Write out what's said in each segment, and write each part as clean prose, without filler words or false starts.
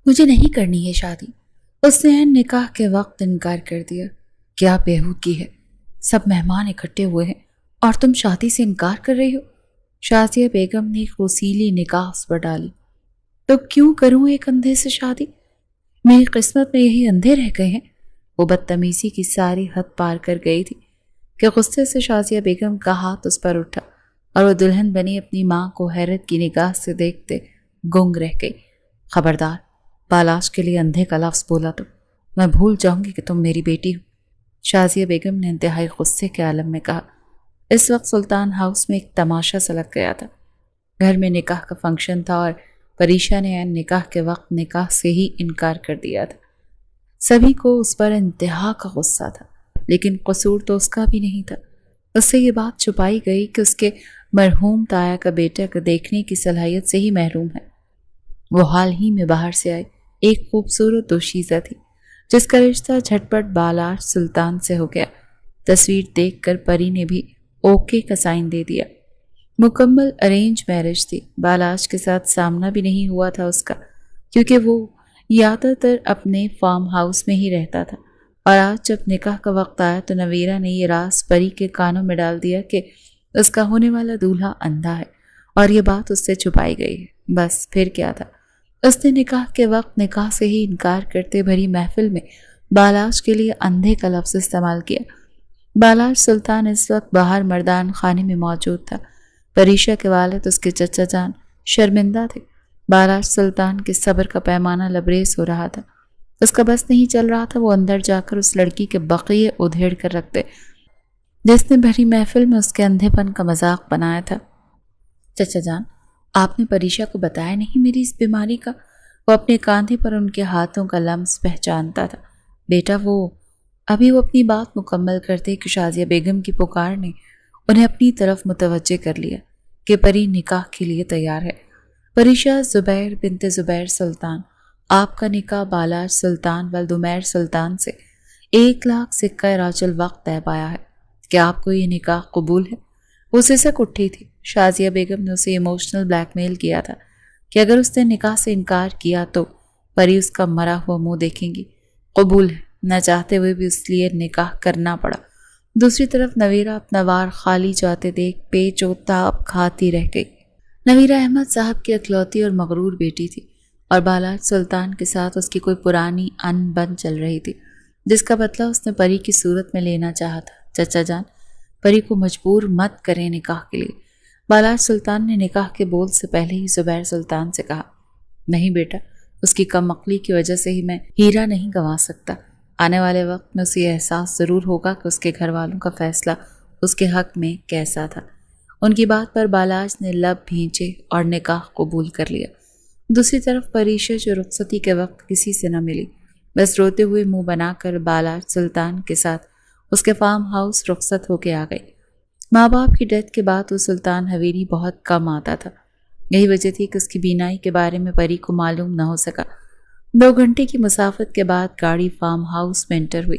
مجھے نہیں کرنی ہے شادی۔ اس نے نکاح کے وقت انکار کر دیا۔ کیا بےہودگی ہے، سب مہمان اکٹھے ہوئے ہیں اور تم شادی سے انکار کر رہی ہو؟ شازیہ بیگم نے غسیلی نگاہ اس پر ڈالی۔ تو کیوں کروں ایک اندھے سے شادی؟ میری قسمت میں یہی اندھے رہ گئے ہیں۔ وہ بدتمیزی کی ساری حد پار کر گئی تھی کہ غصے سے شازیہ بیگم کا ہاتھ اس پر اٹھا اور وہ دلہن بنی اپنی ماں کو حیرت کی نگاہ سے دیکھتے گنگ رہ گئی۔ خبردار، بالاش کے لیے اندھے کا لفظ بولا تو میں بھول جاؤں گی کہ تم میری بیٹی ہو، شازیہ بیگم نے انتہائی غصے کے عالم میں کہا۔ اس وقت سلطان ہاؤس میں ایک تماشا سا لگ گیا تھا۔ گھر میں نکاح کا فنکشن تھا اور پریشا نے نکاح کے وقت نکاح سے ہی انکار کر دیا تھا۔ سبھی کو اس پر انتہا کا غصہ تھا، لیکن قصور تو اس کا بھی نہیں تھا۔ اس سے یہ بات چھپائی گئی کہ اس کے مرحوم تایا کا بیٹا کو دیکھنے کی صلاحیت سے ہی محروم ہے۔ وہ حال ہی میں باہر سے آئی ایک خوبصورت دوشیزہ تھی جس کا رشتہ جھٹپٹ بالاش سلطان سے ہو گیا۔ تصویر دیکھ کر پری نے بھی اوکے کا سائن دے دیا۔ مکمل ارینج میرج تھی۔ بالاش کے ساتھ سامنا بھی نہیں ہوا تھا اس کا، کیونکہ وہ زیادہ تر اپنے فارم ہاؤس میں ہی رہتا تھا، اور آج جب نکاح کا وقت آیا تو نویرا نے یہ راز پری کے کانوں میں ڈال دیا کہ اس کا ہونے والا دولہا اندھا ہے اور یہ بات اس سے چھپائی گئی ہے۔ بس پھر کیا تھا، اس نے نکاح کے وقت نکاح سے ہی انکار کرتے بھری محفل میں بالاش کے لیے اندھے کا لفظ استعمال کیا۔ بالاش سلطان اس وقت باہر مردان خانے میں موجود تھا۔ پریشا کے والد اس کے چچا جان شرمندہ تھے۔ بالاش سلطان کے صبر کا پیمانہ لبریز ہو رہا تھا۔ اس کا بس نہیں چل رہا تھا وہ اندر جا کر اس لڑکی کے بقیے ادھیڑ کر رکھ دے جس نے بھری محفل میں اس کے اندھے پن کا مذاق بنایا تھا۔ چچا جان، آپ نے پریشا کو بتایا نہیں میری اس بیماری کا؟ وہ اپنے کاندھے پر ان کے ہاتھوں کا لمس پہچانتا تھا۔ بیٹا وہ اپنی بات مکمل کرتے کہ شازیہ بیگم کی پکار نے انہیں اپنی طرف متوجہ کر لیا کہ پری نکاح کے لیے تیار ہے۔ پریشا زبیر بنت زبیر سلطان، آپ کا نکاح بالاش سلطان ولدمیر سلطان سے 1,00,000 سکہ راج الوقت طے پایا ہے۔ کیا آپ کو یہ نکاح قبول ہے؟ وہ سسک اٹھی تھی۔ شازیہ بیگم نے اسے ایموشنل بلیک میل کیا تھا کہ اگر اس نے نکاح سے انکار کیا تو پری اس کا مرا ہوا منہ دیکھیں گی۔ قبول ہے، نہ چاہتے ہوئے بھی اس لیے نکاح کرنا پڑا۔ دوسری طرف نویرا اپنا وار خالی جاتے دیکھ پیچ و تاب کھاتی رہ گئی۔ نویرا احمد صاحب کی اکلوتی اور مغرور بیٹی تھی اور بالاش سلطان کے ساتھ اس کی کوئی پرانی ان بن چل رہی تھی جس کا بدلہ اس نے پری کی صورت میں لینا چاہا تھا۔ چچا جان، پری کو مجبور مت کریں نکاح کے لیے، بالاش سلطان نے نکاح کے بول سے پہلے ہی زبیر سلطان سے کہا۔ نہیں بیٹا، اس کی کم عقلی کی وجہ سے ہی میں ہیرا نہیں گنوا سکتا۔ آنے والے وقت میں اسے یہ احساس ضرور ہوگا کہ اس کے گھر والوں کا فیصلہ اس کے حق میں کیسا تھا۔ ان کی بات پر بالاش نے لب بھینچے اور نکاح قبول کر لیا۔ دوسری طرف پریشا جو رخصتی کے وقت کسی سے نہ ملی، بس روتے ہوئے منہ بنا کر بالاش سلطان کے ساتھ اس کے فارم ہاؤس رخصت ہو کے آ گئی۔ ماں باپ کی ڈیتھ کے بعد وہ سلطان حویلی بہت کم آتا تھا۔ یہی وجہ تھی کہ اس کی بینائی کے بارے میں پری کو معلوم نہ ہو سکا۔ 2 گھنٹے کی مسافت کے بعد گاڑی فارم ہاؤس میں انٹر ہوئی۔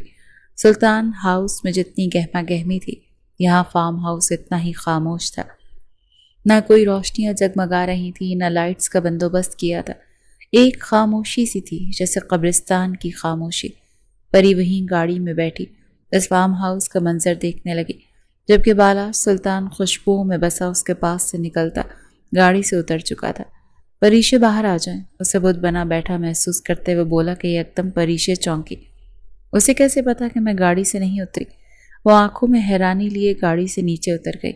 سلطان ہاؤس میں جتنی گہما گہمی تھی، یہاں فارم ہاؤس اتنا ہی خاموش تھا۔ نہ کوئی روشنیاں جگمگا رہی تھی، نہ لائٹس کا بندوبست کیا تھا۔ ایک خاموشی سی تھی جیسے قبرستان کی خاموشی۔ پری وہیں گاڑی میں بیٹھی اس فارم ہاؤس کا منظر دیکھنے لگی، جبکہ بالاش سلطان خوشبوؤں میں بسا اس کے پاس سے نکلتا گاڑی سے اتر چکا تھا۔ پریشے باہر آ جائیں، اسے بت بنا بیٹھا محسوس کرتے ہوئے بولا کہ یکدم پریشے چونکی۔ اسے کیسے پتا کہ میں گاڑی سے نہیں اتری؟ وہ آنکھوں میں حیرانی لیے گاڑی سے نیچے اتر گئی۔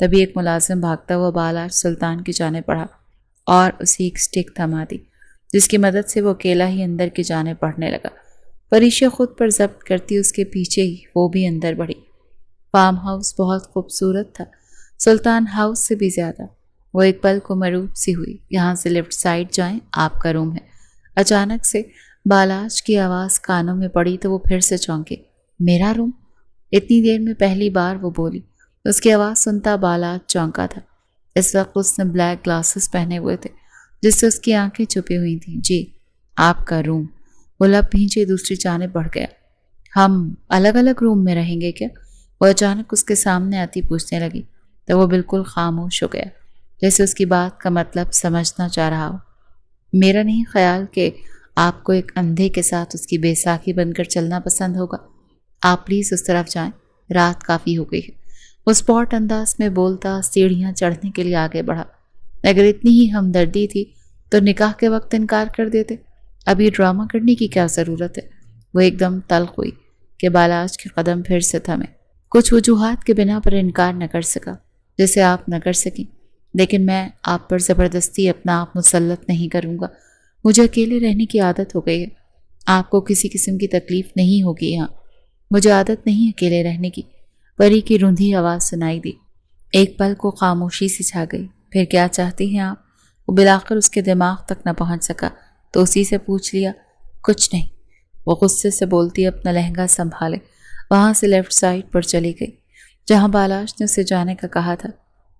تبھی ایک ملازم بھاگتا ہوا بالاش سلطان کی جانب بڑھا اور اسے ایک سٹک تھما دی، جس کی مدد سے وہ اکیلا ہی اندر کی جانب بڑھنے لگا۔ پریشا خود پر ضبط کرتی اس کے پیچھے ہی وہ بھی اندر بڑھی۔ فارم ہاؤس بہت خوبصورت تھا، سلطان ہاؤس سے بھی زیادہ۔ وہ ایک پل کو مروب سی ہوئی۔ یہاں سے لیفٹ سائڈ جائیں، آپ کا روم ہے۔ اچانک سے بالاش کی آواز کانوں میں پڑی تو وہ پھر سے چونکے۔ میرا روم؟ اتنی دیر میں پہلی بار وہ بولی۔ اس کی آواز سنتا بالاش چونکا تھا۔ اس وقت اس نے بلیک گلاسز پہنے ہوئے تھے جس سے اس کی آنکھیں چھپی ہوئی تھیں۔ جی، آپ کا روم۔ وہ لب بھینچے دوسری جانب بڑھ گیا۔ ہم الگ الگ روم میں رہیں گے کیا؟ وہ اچانک اس کے سامنے آتی پوچھنے لگی تو وہ بالکل خاموش ہو گیا، جیسے اس کی بات کا مطلب سمجھنا چاہ رہا ہو۔ میرا نہیں خیال کہ آپ کو ایک اندھے کے ساتھ اس کی بیساکھی بن کر چلنا پسند ہوگا۔ آپ پلیز اس طرف جائیں، رات کافی ہو گئی ہے۔ وہ اسپاٹ انداز میں بولتا سیڑھیاں چڑھنے کے لیے آگے بڑھا۔ اگر اتنی ہی ہمدردی تھی تو نکاح کے وقت انکار کر دیتے، اب یہ ڈرامہ کرنے کی کیا ضرورت ہے؟ وہ ایک دم تلخ ہوئی کہ بالاج کے قدم پھر سے تھمے۔ کچھ وجوہات کے بنا پر انکار نہ کر سکا جیسے آپ نہ کر سکیں، لیکن میں آپ پر زبردستی اپنا آپ مسلط نہیں کروں گا۔ مجھے اکیلے رہنے کی عادت ہو گئی ہے، آپ کو کسی قسم کی تکلیف نہیں ہوگی یہاں۔ مجھے عادت نہیں اکیلے رہنے کی۔ پری کی روندھی آواز سنائی دی۔ ایک پل کو خاموشی سے چھا گئی۔ پھر کیا چاہتی ہیں آپ؟ وہ بلاخر اس کے دماغ تک نہ پہنچ سکا تو اسی سے پوچھ لیا۔ کچھ نہیں، وہ غصے سے بولتی اپنا لہنگا سنبھالے وہاں سے لیفٹ سائڈ پر چلی گئی جہاں بالاش نے اسے جانے کا کہا تھا۔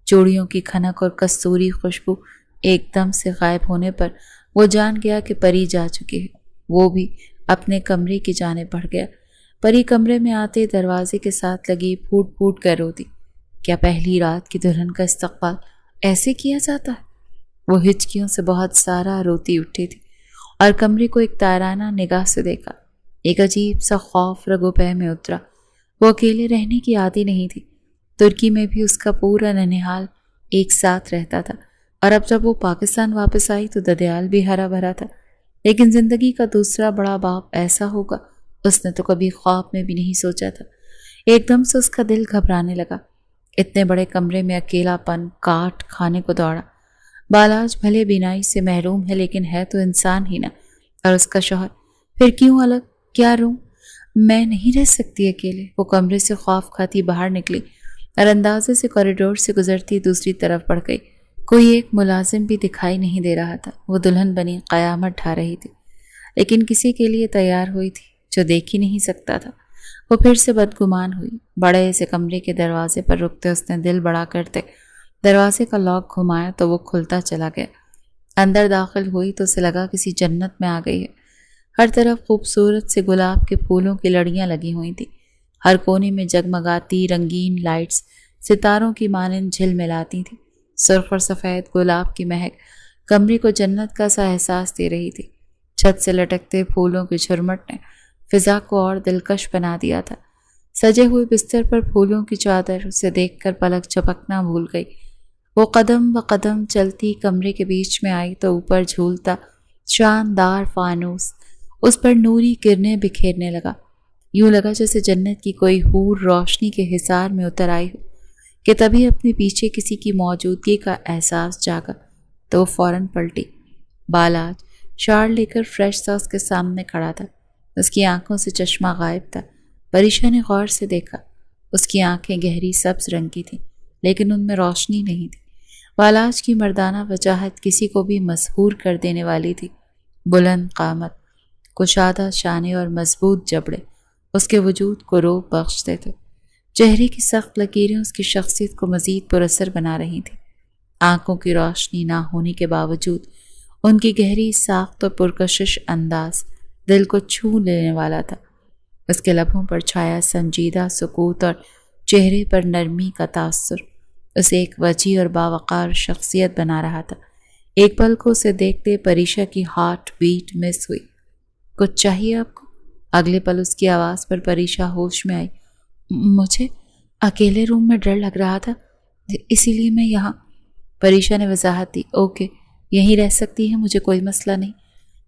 چوڑیوں کی کھنک اور کستوری خوشبو ایک دم سے غائب ہونے پر وہ جان گیا کہ پری جا چکی ہے۔ وہ بھی اپنے کمرے کی جانب بڑھ گیا۔ پری کمرے میں آتے دروازے کے ساتھ لگی پھوٹ پھوٹ کر روتی۔ کیا پہلی رات کی دلہن کا استقبال ایسے کیا جاتا ہے؟ وہ ہچکیوں سے بہت سارا روتی اٹھی تھی اور کمرے کو ایک تارانہ نگاہ سے دیکھا۔ ایک عجیب سا خوف رگ و پے میں اترا۔ وہ اکیلے رہنے کی عادی نہیں تھی۔ ترکی میں بھی اس کا پورا ننھیال ایک ساتھ رہتا تھا اور اب جب وہ پاکستان واپس آئی تو ددیال بھی ہرا بھرا تھا، لیکن زندگی کا دوسرا بڑا باپ ایسا ہوگا اس نے تو کبھی خواب میں بھی نہیں سوچا تھا۔ ایک دم سے اس کا دل گھبرانے لگا۔ اتنے بڑے کمرے میں اکیلا پن کاٹ کھانے کو دوڑا۔ بالاج بھلے بینائی سے محروم ہے لیکن ہے تو انسان ہی نا، اور اس کا شوہر پھر کیوں الگ؟ کیا روم؟ میں نہیں رہ سکتی اکیلے۔ وہ کمرے سے خوف کھاتی باہر نکلی اور اندازے سے کوریڈور سے گزرتی دوسری طرف بڑھ گئی۔ کوئی ایک ملازم بھی دکھائی نہیں دے رہا تھا۔ وہ دلہن بنی قیامت ڈھا رہی تھی لیکن کسی کے لیے تیار ہوئی تھی جو دیکھ ہی نہیں سکتا تھا۔ وہ پھر سے بدگمان ہوئی۔ بڑے سے کمرے کے دروازے پر رکتے اس نے دل بڑا کرتے دروازے کا لاک گھمایا تو وہ کھلتا چلا گیا۔ اندر داخل ہوئی تو اسے لگا کسی جنت میں آ گئی ہے۔ ہر طرف خوبصورت سے گلاب کے پھولوں کی لڑیاں لگی ہوئی تھیں۔ ہر کونے میں جگمگاتی رنگین لائٹس ستاروں کی مانند جھل ملاتی تھیں۔ سرخ اور سفید گلاب کی مہک کمرے کو جنت کا سا احساس دے رہی تھی۔ چھت سے لٹکتے پھولوں کی جھرمٹ نے فضا کو اور دلکش بنا دیا تھا۔ سجے ہوئے بستر پر پھولوں کی چادر اسے دیکھ کر پلک جھپکنا بھول گئی۔ وہ قدم بقدم چلتی کمرے کے بیچ میں آئی تو اوپر جھولتا شاندار فانوس اس پر نوری کرنیں بکھیرنے لگا۔ یوں لگا جیسے جنت کی کوئی حور روشنی کے حصار میں اتر آئی ہو کہ تبھی اپنے پیچھے کسی کی موجودگی کا احساس جاگا تو وہ فوراً پلٹی۔ بالاج شال لے کر فریش سا اس کے سامنے کھڑا تھا۔ اس کی آنکھوں سے چشمہ غائب تھا۔ پریشا نے غور سے دیکھا۔ اس کی آنکھیں گہری سبز رنگ کی تھیں لیکن ان میں روشنی نہیں تھی۔ بالاج کی مردانہ وجاہت کسی کو بھی مسحور کر دینے والی تھی۔ بلند قامت، کشادہ شانے اور مضبوط جبڑے اس کے وجود کو روب بخشتے تھے۔ چہرے کی سخت لکیریں اس کی شخصیت کو مزید پراثر بنا رہی تھیں۔ آنکھوں کی روشنی نہ ہونے کے باوجود ان کی گہری ساخت اور پرکشش انداز دل کو چھو لینے والا تھا۔ اس کے لبوں پر چھایا سنجیدہ سکوت اور چہرے پر نرمی کا تاثر اسے ایک وجیح اور باوقار شخصیت بنا رہا تھا۔ ایک پل کو اسے دیکھتے پریشا کی ہارٹ بیٹ مس ہوئی۔ کچھ چاہیے آپ کو؟ اگلے پل اس کی آواز پر پریشا ہوش میں آئی۔ مجھے اکیلے روم میں ڈر لگ رہا تھا اسی لیے میں یہاں۔ پریشا نے وضاحت دی۔ اوکے، یہیں رہ سکتی ہے، مجھے کوئی مسئلہ نہیں۔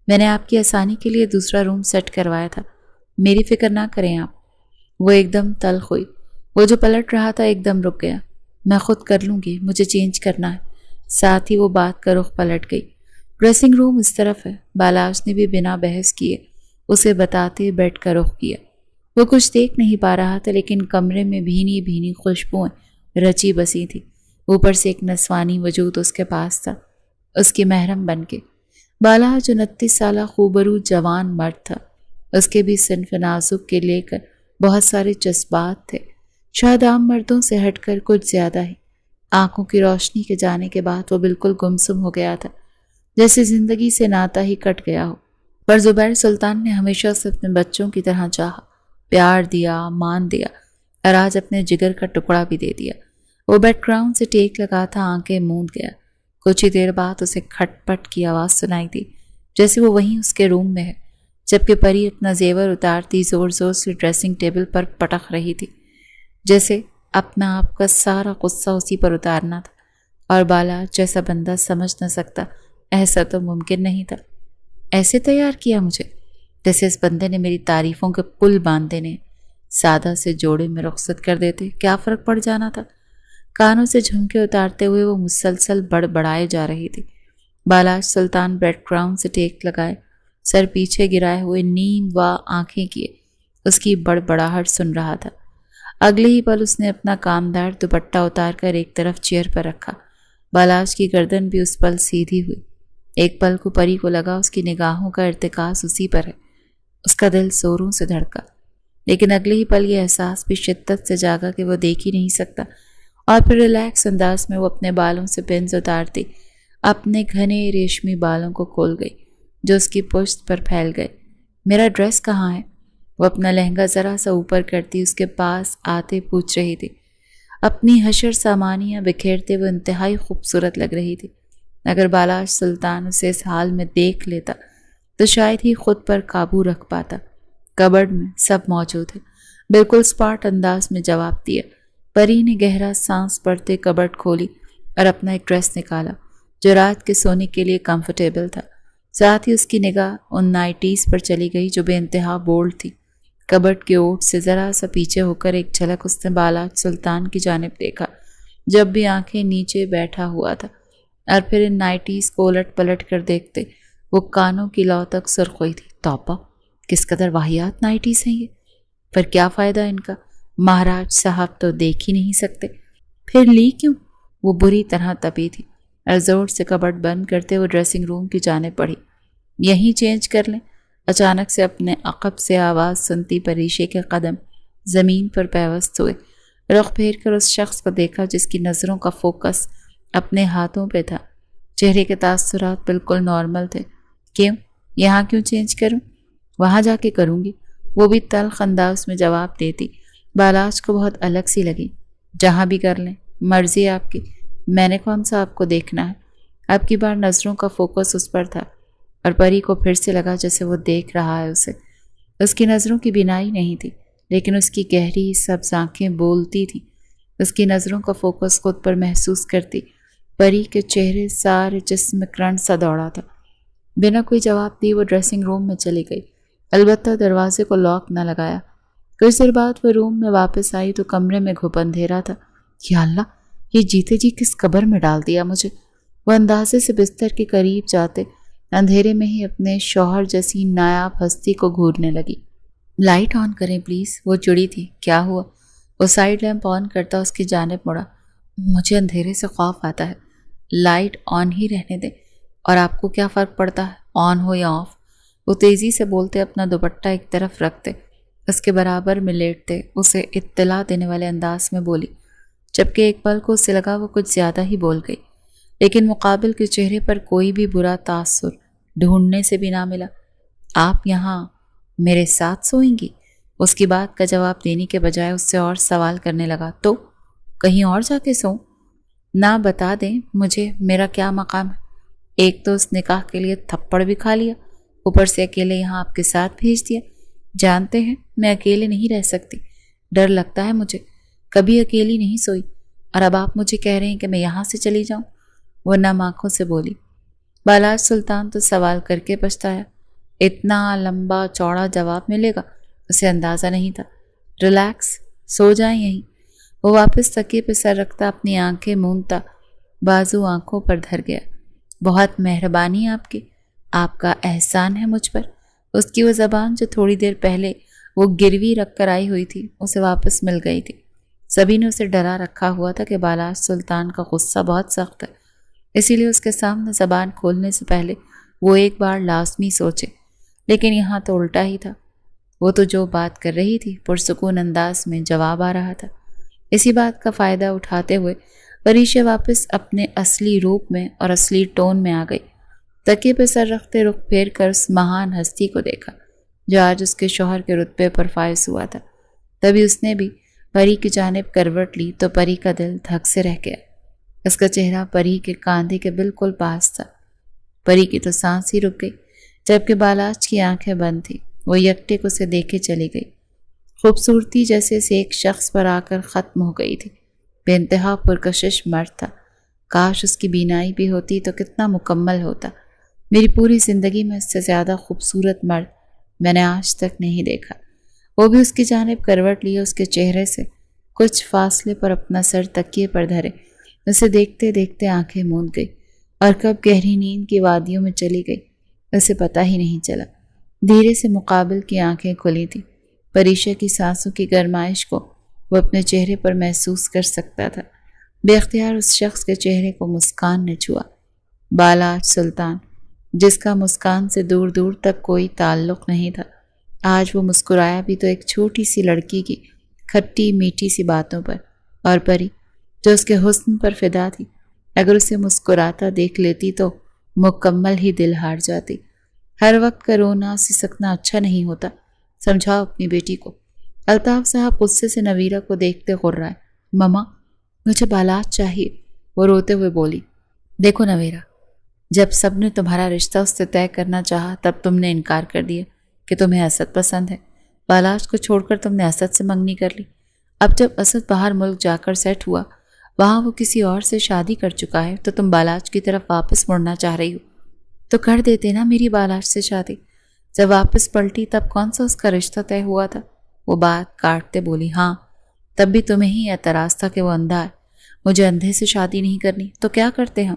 میں نے آپ کی آسانی کے لیے دوسرا روم سیٹ کروایا تھا، میری فکر نہ کریں آپ۔ وہ ایک دم تلخ ہوئی۔ وہ جو پلٹ رہا تھا ایک دم رک گیا۔ میں خود کر لوں گی، مجھے چینج کرنا ہے۔ ساتھ ہی وہ بات کا رخ پلٹ گئی۔ ڈریسنگ روم اس طرف ہے۔ بالاج نے بھی بنا بحث کیے اسے بتاتے بیڈ کا رخ کیا۔ وہ کچھ دیکھ نہیں پا رہا تھا لیکن کمرے میں بھینی بھینی خوشبوئیں رچی بسی تھی۔ اوپر سے ایک نسوانی وجود اس کے پاس تھا، اس کی محرم بن کے۔ بالاج 29 سالہ خوبرو جوان مرد تھا۔ اس کے بھی صنف نازک کے لے کر بہت سارے جذبات تھے، شاید عام مردوں سے ہٹ کر کچھ زیادہ ہی۔ آنکھوں کی روشنی کے جانے کے بعد وہ بالکل گمسم ہو گیا تھا، جیسے زندگی سے ناتا ہی کٹ گیا ہو۔ پر زبیر سلطان نے ہمیشہ سے اپنے بچوں کی طرح چاہا، پیار دیا، مان دیا اور آج اپنے جگر کا ٹکڑا بھی دے دیا۔ وہ بیک گراؤنڈ سے ٹیک لگا تھا، آنکھیں موند گیا۔ کچھ ہی دیر بعد اسے کھٹ پٹ کی آواز سنائی دی۔ جیسے وہ وہیں اس کے روم میں ہے، جبکہ پری اپنا زیور اتارتی زور زور سے ڈریسنگ ٹیبل پر پٹک رہی تھی، جیسے اپنا آپ کا سارا غصہ اسی پر اتارنا تھا۔ اور بالا جیسا بندہ سمجھ نہ سکتا ایسا تو ممکن نہیں تھا۔ ایسے تیار کیا مجھے جیسے اس بندے نے میری تعریفوں کے پل باندھ دینے، سادہ سے جوڑے میں رخصت کر دیتے کیا فرق پڑ جانا تھا۔ کانوں سے جھمکے اتارتے ہوئے وہ مسلسل بڑبڑائے جا رہی تھی۔ بالاش سلطان بریڈ کراؤن سے ٹیک لگائے، سر پیچھے گرائے ہوئے نیم و آنکھیں کیے اس کی بڑبڑاہٹ سن رہا تھا۔ اگلے ہی پل اس نے اپنا کامدار دوپٹہ اتار کر ایک طرف چیئر پر رکھا۔ بالاش کی گردن بھی اس پل سیدھی ہوئی۔ ایک پل کو پری کو لگا اس کی نگاہوں کا ارتکاز اسی پر ہے۔ اس کا دل زوروں سے دھڑکا، لیکن اگلے ہی پل یہ احساس بھی شدت سے جاگا کہ وہ دیکھ ہی نہیں سکتا، اور پھر ریلیکس انداز میں وہ اپنے بالوں سے پنز اتارتی اپنے گھنے ریشمی بالوں کو کھول گئی جو اس کی پشت پر پھیل گئے۔ میرا ڈریس کہاں ہے؟ وہ اپنا لہنگا ذرا سا اوپر کرتی اس کے پاس آتے پوچھ رہی تھی۔ اپنی حشر سامانیاں بکھیرتے وہ انتہائی خوبصورت لگ رہی تھی۔ اگر بالاش سلطان اسے اس حال میں دیکھ لیتا تو شاید ہی خود پر قابو رکھ پاتا۔ کبرڈ میں سب موجود ہے، بالکل سپاٹ انداز میں جواب دیا۔ پری نے گہرا سانس پڑتے کبرڈ کھولی اور اپنا ایک ڈریس نکالا جو رات کے سونے کے لیے کمفرٹیبل تھا۔ ساتھ ہی اس کی نگاہ ان نائٹیز پر چلی گئی جو بے انتہا بولڈ تھی۔ کبرڈ کے اوٹ سے ذرا سا پیچھے ہو کر ایک جھلک اس نے بالاج سلطان کی جانب دیکھا جب بھی آنکھیں نیچے بیٹھا ہوا تھا، اور پھر ان نائٹیز کو الٹ پلٹ کر دیکھتے وہ کانوں کی لو تک سرخ ہوئی تھی۔ توبہ، کس قدر واہیات نائٹیز ہیں یہ، پر کیا فائدہ ان کا، مہاراج صاحب تو دیکھ ہی نہیں سکتے۔ پھر لی کیوں؟ وہ بری طرح تپی تھی اور زور سے کبرڈ بند کرتے وہ ڈریسنگ روم کی جانب بڑھی۔ یہیں چینج کر لیں؟ اچانک سے اپنے عقب سے آواز سنتی پریشے کے قدم زمین پر پیوست ہوئے۔ رخ پھیر کر اس شخص کو دیکھا جس کی نظروں کا فوکس اپنے ہاتھوں پہ تھا۔ چہرے کے تاثرات بالکل نارمل تھے۔ کیوں؟ یہاں کیوں چینج کروں؟ وہاں جا کے کروں گی، وہ بھی تلخ انداز میں جواب دیتی۔ بالاج کو بہت الگ سی لگی۔ جہاں بھی کر لیں، مرضی آپ کی، میں نے کون سا آپ کو دیکھنا ہے۔ اب کی بار نظروں کا فوکس اس پر تھا، اور پری کو پھر سے لگا جیسے وہ دیکھ رہا ہے اسے۔ اس کی نظروں کی بینائی نہیں تھی، لیکن اس کی گہری سبز آنکھیں بولتی تھیں۔ اس کی نظروں کا فوکس خود پر محسوس کرتی پری کے چہرے سارے جسم میں کرنٹ سا دوڑا تھا۔ بنا کوئی جواب دی وہ ڈریسنگ روم میں چلی گئی، البتہ دروازے کو لاک نہ لگایا۔ کچھ دیر بعد وہ روم میں واپس آئی تو کمرے میں گھپ اندھیرا تھا۔ یا اللہ، یہ جیتے جی کس قبر میں ڈال دیا مجھے۔ وہ اندازے سے بستر کے قریب جاتے اندھیرے میں ہی اپنے شوہر جیسی نایاب ہستی کو گھورنے لگی۔ لائٹ آن کریں پلیز، وہ چڑی تھی۔ کیا ہوا؟ وہ سائیڈ لیمپ آن کرتا اس کی جانب مڑا۔ مجھے اندھیرے سے خوف آتا ہے، لائٹ آن ہی رہنے دیں۔ اور آپ کو کیا فرق پڑتا ہے آن ہو یا آف؟ وہ تیزی سے بولتے اپنا دوپٹہ ایک طرف رکھتے اس کے برابر میں لیٹتے اسے اطلاع دینے والے انداز میں بولی، جبکہ ایک پل کو اسے لگا وہ کچھ زیادہ ہی بول گئی، لیکن مقابل کے چہرے پر کوئی بھی برا تاثر ڈھونڈنے سے بھی نہ ملا۔ آپ یہاں میرے ساتھ سوئیں گی؟ اس کی بات کا جواب دینے کے بجائے اس سے اور سوال کرنے لگا۔ تو کہیں اور جا کے سوؤں؟ نہ بتا دیں مجھے میرا کیا مقام ہے؟ ایک تو اس نکاح کے لیے تھپڑ بھی کھا لیا، اوپر سے اکیلے یہاں آپ کے ساتھ بھیج دیا۔ جانتے ہیں میں اکیلے نہیں رہ سکتی، ڈر لگتا ہے مجھے، کبھی اکیلی نہیں سوئی، اور اب آپ مجھے کہہ رہے ہیں کہ میں یہاں سے چلی جاؤں؟ وہ نم آنکھوں سے بولی۔ بالاج سلطان تو سوال کر کے پچھتایا، اتنا لمبا چوڑا جواب ملے گا اسے اندازہ نہیں تھا۔ ریلیکس، سو جائیں یہیں۔ وہ واپس تکیے پہ سر رکھتا اپنی آنکھیں مونتا بازو آنکھوں پر دھر گیا۔ بہت مہربانی آپ کی، آپ کا احسان ہے مجھ پر۔ اس کی وہ زبان جو تھوڑی دیر پہلے وہ گروی رکھ کر آئی ہوئی تھی اسے واپس مل گئی تھی۔ سبھی نے اسے ڈرا رکھا ہوا تھا کہ بالاج سلطان کا غصہ بہت سخت ہے، اسی لیے اس کے سامنے زبان کھولنے سے پہلے وہ ایک بار لازمی سوچے، لیکن یہاں تو الٹا ہی تھا۔ وہ تو جو بات کر رہی تھی پرسکون انداز میں جواب آ رہا تھا۔ اسی بات کا فائدہ اٹھاتے ہوئے پریشا واپس اپنے اصلی روپ میں اور اصلی ٹون میں آ گئی۔ تکیے پہ سر رکھتے رخ پھیر کر اس مہان ہستی کو دیکھا جو آج اس کے شوہر کے رتبے پر فائز ہوا تھا۔ تبھی اس نے بھی پری کی جانب کروٹ لی تو پری کا دل دھک سے رہ گیا۔ اس کا چہرہ پری کے کاندھے کے بالکل پاس تھا۔ پری کی تو سانس ہی رک گئی۔ جبکہ بالاج کی آنکھیں بند تھیں۔ وہ یکٹک اسے دیکھے چلی گئی۔ خوبصورتی جیسے اسے ایک شخص پر آ کر ختم ہو گئی تھی۔ بے انتہا پرکشش مرد تھا۔ کاش اس کی بینائی بھی ہوتی تو کتنا مکمل ہوتا۔ میری پوری زندگی میں اس سے زیادہ خوبصورت مرد میں نے آج تک نہیں دیکھا۔ وہ بھی اس کی جانب کروٹ لیے اس کے چہرے سے کچھ فاصلے پر اپنا سر تکیے پر دھرے اسے دیکھتے دیکھتے آنکھیں موند گئی، اور کب گہری نیند کی وادیوں میں چلی گئی اسے پتہ ہی نہیں چلا۔ دھیرے سے مقابل کی آنکھیں کھلی تھیں۔ پریشا کی سانسوں کی گرمائش کو وہ اپنے چہرے پر محسوس کر سکتا تھا۔ بے اختیار اس شخص کے چہرے کو مسکان نے چھوا۔ بالاج سلطان، جس کا مسکان سے دور دور تک کوئی تعلق نہیں تھا، آج وہ مسکرایا بھی تو ایک چھوٹی سی لڑکی کی کھٹی میٹھی سی باتوں پر، اور پری جو اس کے حسن پر فدا تھی اگر اسے مسکراتا دیکھ لیتی تو مکمل ہی دل ہار جاتی۔ ہر وقت کا رونا سسکنا اچھا نہیں ہوتا، سمجھاؤ اپنی بیٹی کو۔ الطاف صاحب غصے سے نویرہ کو دیکھتے غرائے۔ مما، مجھے بالاج چاہیے، وہ روتے ہوئے بولی۔ دیکھو نویرہ، جب سب نے تمہارا رشتہ اس سے طے کرنا چاہا تب تم نے انکار کر دیا کہ تمہیں اسد پسند ہے۔ بالاج کو چھوڑ کر تم نے اسد سے منگنی کر لی۔ اب جب اسد باہر ملک جا کر سیٹ ہوا، وہاں وہ کسی اور سے شادی کر چکا ہے، تو تم بالاج کی طرف واپس مڑنا چاہ رہی ہو۔ تو کر دیتے نا میری بالاج سے شادی۔ جب واپس پلٹی تب کون سا اس کا رشتہ طے ہوا تھا؟ وہ بات کاٹتے بولی۔ ہاں، تب بھی تمہیں ہی اعتراض تھا کہ وہ اندھا ہے، مجھے اندھے سے شادی نہیں کرنی، تو کیا کرتے ہم؟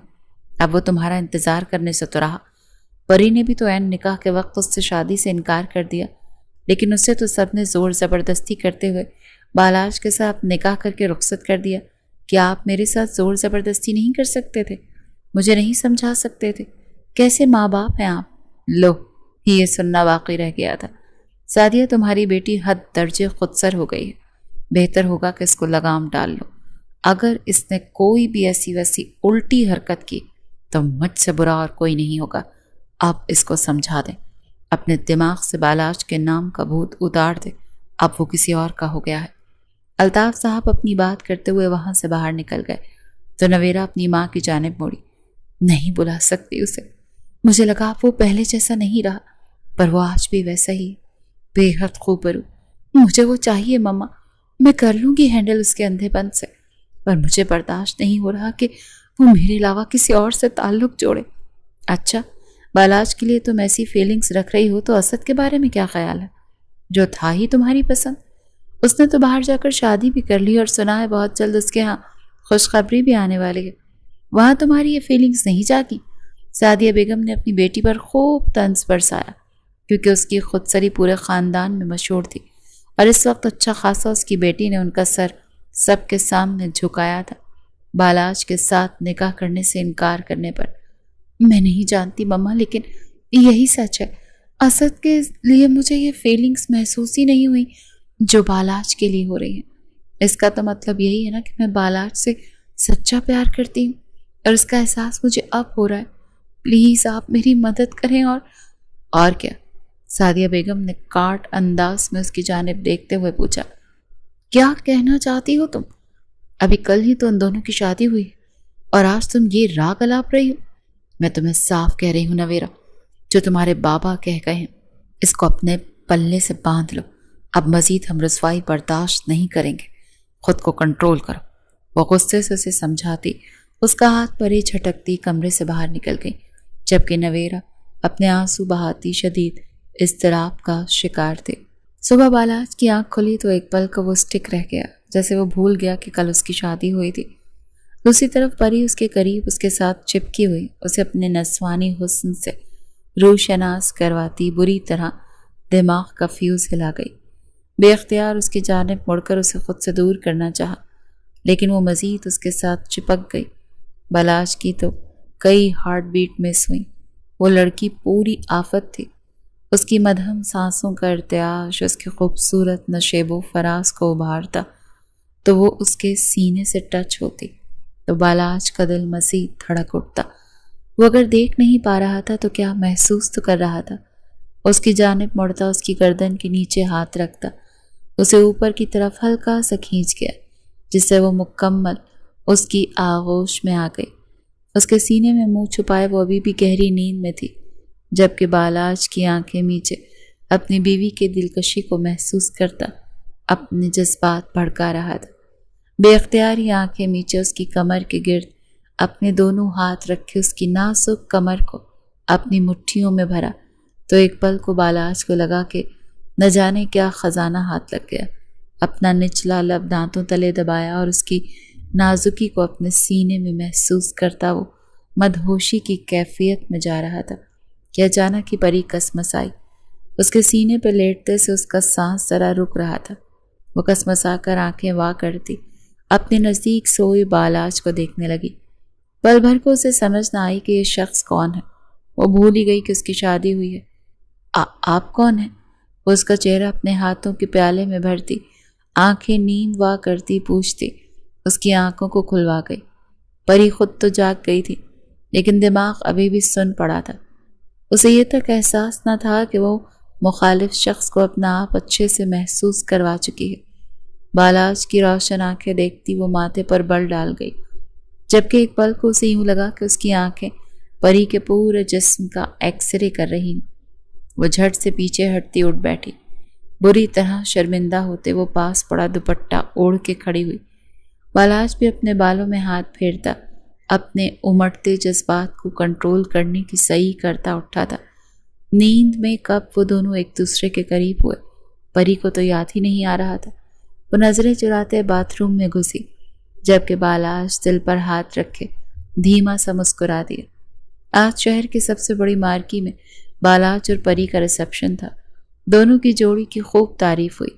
اب وہ تمہارا انتظار کرنے سے تو رہا۔ پری نے بھی تو عین نکاح کے وقت اس سے شادی سے انکار کر دیا، لیکن اسے تو سب نے زور زبردستی کرتے ہوئے بالاج کے ساتھ نکاح کر کے رخصت کر دیا۔ کیا آپ میرے ساتھ زور زبردستی نہیں کر سکتے تھے؟ مجھے نہیں سمجھا سکتے تھے؟ کیسے ماں باپ ہیں آپ؟ لو، یہ سننا باقی رہ گیا تھا۔ سعدیہ تمہاری بیٹی حد درجے خودسر ہو گئی ہے، بہتر ہوگا کہ اس کو لگام ڈال لو۔ اگر اس نے کوئی بھی ایسی ویسی الٹی حرکت کی تو مجھ سے برا اور کوئی نہیں ہوگا۔ آپ اس کو سمجھا دیں، اپنے دماغ سے بالاج کے نام کا بھوت اتار دے، اب وہ کسی اور کا ہو گیا ہے۔ الطاف صاحب اپنی بات کرتے ہوئے وہاں سے باہر نکل گئے تو نویرہ اپنی ماں کی جانب موڑی۔ نہیں بلا سکتی اسے، مجھے لگا وہ پہلے جیسا نہیں رہا، پر وہ آج بھی ویسا ہی بے حد خوبرو۔ مجھے وہ چاہیے مما، میں کر لوں گی ہینڈل اس کے اندھے پن سے، پر مجھے برداشت نہیں ہو رہا کہ وہ میرے علاوہ کسی اور سے تعلق جوڑے۔ اچھا، بالاج کے لیے تم ایسی فیلنگز رکھ رہی ہو تو اسد کے بارے میں کیا خیال ہے، جو تھا ہی تمہاری پسند؟ اس نے تو باہر جا کر شادی بھی کر لی، اور سنا ہے بہت جلد اس کے ہاں خوشخبری بھی آنے والی ہے۔ وہاں تمہاری یہ فیلنگز نہیں جاگی؟ سعدیہ بیگم نے اپنی بیٹی پر خوب طنز برسایا، کیونکہ اس کی خودسری پورے خاندان میں مشہور تھی، اور اس وقت اچھا خاصا اس کی بیٹی نے ان کا سر سب کے سامنے جھکایا تھا بالاج کے ساتھ نکاح کرنے سے انکار کرنے پر۔ میں نہیں جانتی مما، لیکن یہی سچ ہے، اسد کے لیے مجھے یہ فیلنگز محسوس ہی نہیں ہوئی جو بالاج کے لیے ہو رہی ہیں۔ اس کا تو مطلب یہی ہے نا کہ میں بالاج سے سچا پیار کرتی ہوں، اور اس کا احساس مجھے اب ہو رہا ہے۔ پلیز آپ میری مدد کریں۔ اور کیا؟ سعدیہ بیگم نے کاٹ انداز میں اس کی جانب دیکھتے ہوئے پوچھا۔ کیا کہنا چاہتی ہو تم؟ ابھی کل ہی تو ان دونوں کی شادی ہوئی اور آج تم یہ راگ الاپ رہی ہو۔ میں تمہیں صاف کہہ رہی ہوں نویرہ، جو تمہارے بابا کہہ گئے ہیں اس کو اپنے پلے سے باندھ لو۔ اب مزید ہم رسوائی برداشت نہیں کریں گے، خود کو کنٹرول کرو۔ وہ غصے سے اسے سمجھاتی، اس کا ہاتھ پرے جھٹکتی کمرے سے باہر نکل گئی، جبکہ نویرہ اپنے آنسو بہاتی شدید اضطراب کا شکار تھے۔ صبح بالاج کی آنکھ کھلی تو ایک پل کو وہ اسٹک رہ گیا، جیسے وہ بھول گیا کہ کل اس کی شادی ہوئی تھی۔ دوسری طرف پری اس کے قریب اس کے ساتھ چپکی ہوئی، اسے اپنے نسوانی حسن سے روشناس کرواتی بری طرح دماغ کا فیوز ہلا گئی۔ بے اختیار اس کی جانب مڑ کر اسے خود سے دور کرنا چاہا، لیکن وہ مزید اس کے ساتھ چپک گئی۔ بالاج کی تو کئی ہارٹ بیٹ مس ہوئیں۔ وہ لڑکی پوری آفت تھی۔ اس کی مدھم سانسوں کا ارتعاش اس کے خوبصورت نشیب و فراز کو ابھارتا تو وہ اس کے سینے سے ٹچ ہوتی تو بالاج کا دل مزید دھڑک اٹھتا۔ وہ اگر دیکھ نہیں پا رہا تھا تو کیا محسوس تو کر رہا تھا۔ اس کی جانب مڑتا، اس کی گردن کے نیچے ہاتھ رکھتا، اسے اوپر کی طرف ہلکا سا کھینچ گیا، جس سے وہ مکمل اس کی آغوش میں آ گئی۔ اس کے سینے میں منہ چھپائے وہ ابھی بھی گہری نیند میں تھی۔ جبکہ بالاج کی آنکھیں نیچے اپنی بیوی کے دلکشی کو محسوس کرتا اپنے جذبات بھڑکا رہا تھا۔ بے اختیاری آنکھیں نیچے اس کی کمر کے گرد اپنے دونوں ہاتھ رکھے اس کی نازک کمر کو اپنی مٹھیوں میں بھرا تو ایک پل کو بالاج کو لگا کہ نہ جانے کیا خزانہ ہاتھ لگ گیا۔ اپنا نچلا لب دانتوں تلے دبایا اور اس کی نازکی کو اپنے سینے میں محسوس کرتا وہ مدہوشی کی کیفیت میں جا رہا تھا کہ اچانک ہی پری کسمس آئی۔ اس کے سینے پہ لیٹتے سے اس کا سانس ذرا رک رہا تھا۔ وہ کسمسا کر آنکھیں وا کرتی اپنے نزدیک سوئے بالاج کو دیکھنے لگی۔ پل بھر کو اسے سمجھ نہ آئی کہ یہ شخص کون ہے۔ وہ بھول ہی گئی کہ اس کی شادی ہوئی ہے۔ آپ کون ہیں؟ وہ اس کا چہرہ اپنے ہاتھوں کے پیالے میں بھرتی آنکھیں نیم وا کرتی پوچھتی۔ اس کی آنکھوں کو کھلوا گئی۔ پری خود تو جاگ گئی تھی لیکن دماغ ابھی بھی سن پڑا تھا۔ اسے یہ تک احساس نہ تھا کہ وہ مخالف شخص کو اپنا آپ اچھے سے محسوس کروا چکی ہے۔ بالاج کی روشن آنکھیں دیکھتی وہ ماتھے پر بل ڈال گئی، جبکہ ایک پل کو اسے یوں لگا کہ اس کی آنکھیں پری کے پورے جسم کا ایکس رے کر رہی ہیں۔ وہ جھٹ سے پیچھے ہٹتی اٹھ بیٹھی۔ بری طرح شرمندہ ہوتے وہ پاس پڑا دوپٹہ اوڑھ کے کھڑی ہوئی۔ بالاج بھی اپنے بالوں میں ہاتھ پھیرتا اپنے امڑتے جذبات کو کنٹرول کرنے کی صحیح کرتا اٹھا تھا۔ نیند میں کب وہ دونوں ایک دوسرے کے قریب ہوئے پری کو تو یاد ہی نہیں آ رہا تھا۔ وہ نظریں چراتے باتھ روم میں گھسی، جبکہ بالاج دل پر ہاتھ رکھے دھیما سا مسکرا دیا۔ آج شہر کی سب سے بڑی مارکی میں بالاج اور پری کا ریسپشن تھا۔ دونوں کی جوڑی کی خوب تعریف ہوئی۔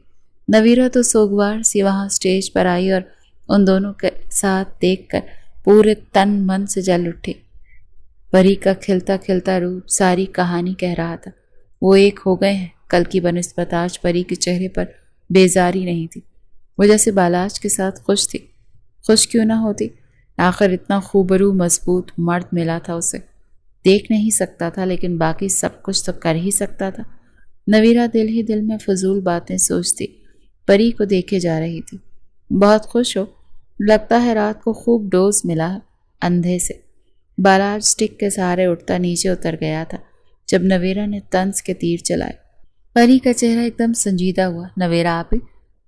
نویرا تو سوگوار سی وہاں سٹیج پر آئی اور ان دونوں کے ساتھ دیکھ کر پورے تن من سے جل اٹھی۔ پری کا کھلتا کھلتا روپ ساری کہانی کہہ رہا تھا۔ وہ ایک ہو گئے ہیں۔ کل کی بنسبت آج پری کے چہرے پر بیزاری نہیں تھی۔ وہ جیسے بالاج کے ساتھ خوش تھی۔ خوش کیوں نہ ہوتی؟ آخر اتنا خوبرو مضبوط مرد ملا تھا اسے۔ دیکھ نہیں سکتا تھا لیکن باقی سب کچھ تو کر ہی سکتا تھا۔ نویرا دل ہی دل میں فضول باتیں سوچتی پری کو دیکھے جا رہی تھی۔ بہت خوش ہو، لگتا ہے رات کو خوب ڈوز ملا ہے اندھے سے۔ بالاج سٹک کے سہارے اٹھتا نیچے اتر گیا تھا جب نویرا نے طنز کے تیر چلائے۔ پری کا چہرہ ایک دم سنجیدہ ہوا۔ نویرا آپ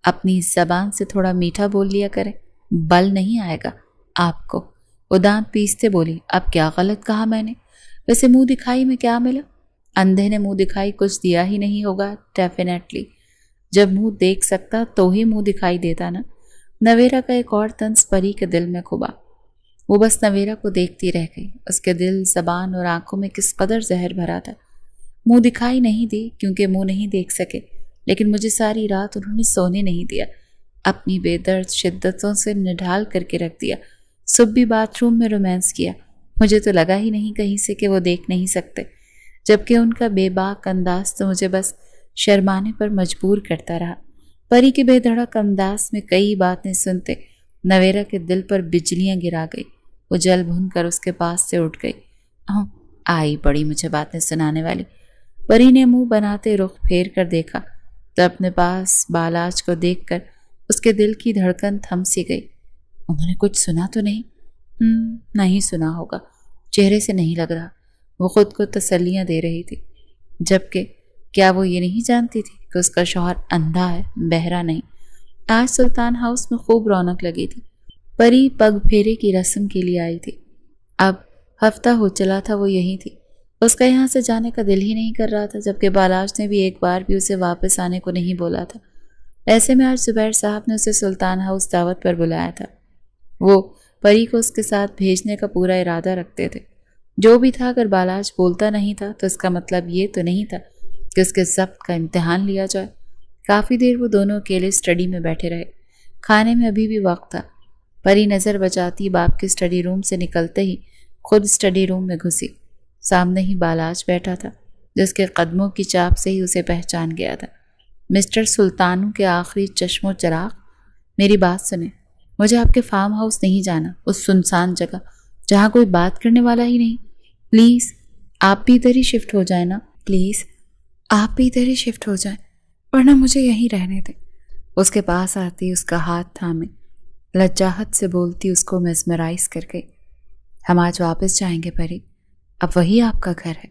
اپنی زبان سے تھوڑا میٹھا بول لیا کریں، بل نہیں آئے گا آپ کو۔ وہ دانت پیستے بولی، اب کیا غلط کہا میں نے؟ ویسے منہ دکھائی میں کیا ملا؟ اندھے نے منہ دکھائی کچھ دیا ہی نہیں ہوگا ڈیفینیٹلی۔ جب منہ دیکھ سکتا تو ہی منہ دکھائی دیتا نا۔ نویرا کا ایک اور طنز پری کے دل میں کھبا۔ وہ بس نویرا کو دیکھتی رہ گئی۔ اس کے دل، زبان اور آنکھوں میں کس قدر زہر بھرا تھا۔ منہ دکھائی نہیں دی کیونکہ منہ نہیں دیکھ سکے، لیکن مجھے ساری رات انہوں نے سونے نہیں دیا، اپنی بے درد شدتوں سے نڈھال کر کے رکھ دیا۔ صبح بھی باتھ روم میں رومانس کیا۔ مجھے تو لگا ہی نہیں کہیں سے کہ وہ دیکھ نہیں سکتے، جبکہ ان کا بے باک انداز تو مجھے بس شرمانے پر مجبور کرتا رہا۔ پری کے بے دھڑک انداز میں کئی باتیں سنتے نویرا کے دل پر بجلیاں گرا گئی۔ وہ جل بھن کر اس کے پاس سے اٹھ گئی۔ آئی بڑی مجھے باتیں سنانے والی۔ پری نے منہ بناتے رخ پھیر کر دیکھا تو اپنے پاس بالاج کو دیکھ کر اس کے دل کی دھڑکن تھم سی گئی۔ انہوں نے کچھ سنا تو نہیں؟ نہیں سنا ہوگا، چہرے سے نہیں لگ رہا۔ وہ خود کو تسلیاں دے رہی تھی، جبکہ کیا وہ یہ نہیں جانتی تھی کہ اس کا شوہر اندھا ہے، بہرا نہیں۔ آج سلطان ہاؤس میں خوب رونق لگی تھی۔ پری پگ پھیرے کی رسم کے لیے آئی تھی۔ اب ہفتہ ہو چلا تھا وہ یہیں تھی۔ اس کا یہاں سے جانے کا دل ہی نہیں کر رہا تھا، جبکہ بالاج نے بھی ایک بار بھی اسے واپس آنے کو نہیں بولا تھا۔ ایسے میں آج زبیر صاحب نے اسے سلطان ہاؤس دعوت پر بلایا تھا۔ وہ پری کو اس کے ساتھ بھیجنے کا پورا ارادہ رکھتے تھے۔ جو بھی تھا، اگر بالاج بولتا نہیں تھا تو اس کا مطلب یہ تو نہیں تھا کہ اس کے ضبط کا امتحان لیا جائے۔ کافی دیر وہ دونوں اکیلے اسٹڈی میں بیٹھے رہے۔ کھانے میں ابھی بھی وقت تھا۔ پری نظر بچاتی باپ کے اسٹڈی روم سے نکلتے ہی خود اسٹڈی روم میں گھسی۔ سامنے ہی بالاج بیٹھا تھا، جس کے قدموں کی چاپ سے ہی اسے پہچان گیا تھا۔ مسٹر سلطانو کے آخری چشم و چراغ، میری بات سنیں۔ مجھے آپ کے فارم ہاؤس نہیں جانا، اس سنسان جگہ جہاں کوئی بات کرنے والا ہی نہیں۔ پلیز آپ بھی ادھر ہی شفٹ ہو جائیں نا، پلیز آپ بھی ادھر ہی شفٹ ہو جائیں، ورنہ مجھے یہیں رہنے دیں۔ اس کے پاس آتی، اس کا ہاتھ تھامے لجاہت سے بولتی اس کو میسمرائز کر گئی۔ ہم آج واپس جائیں گے پری، اب وہی آپ کا گھر ہے۔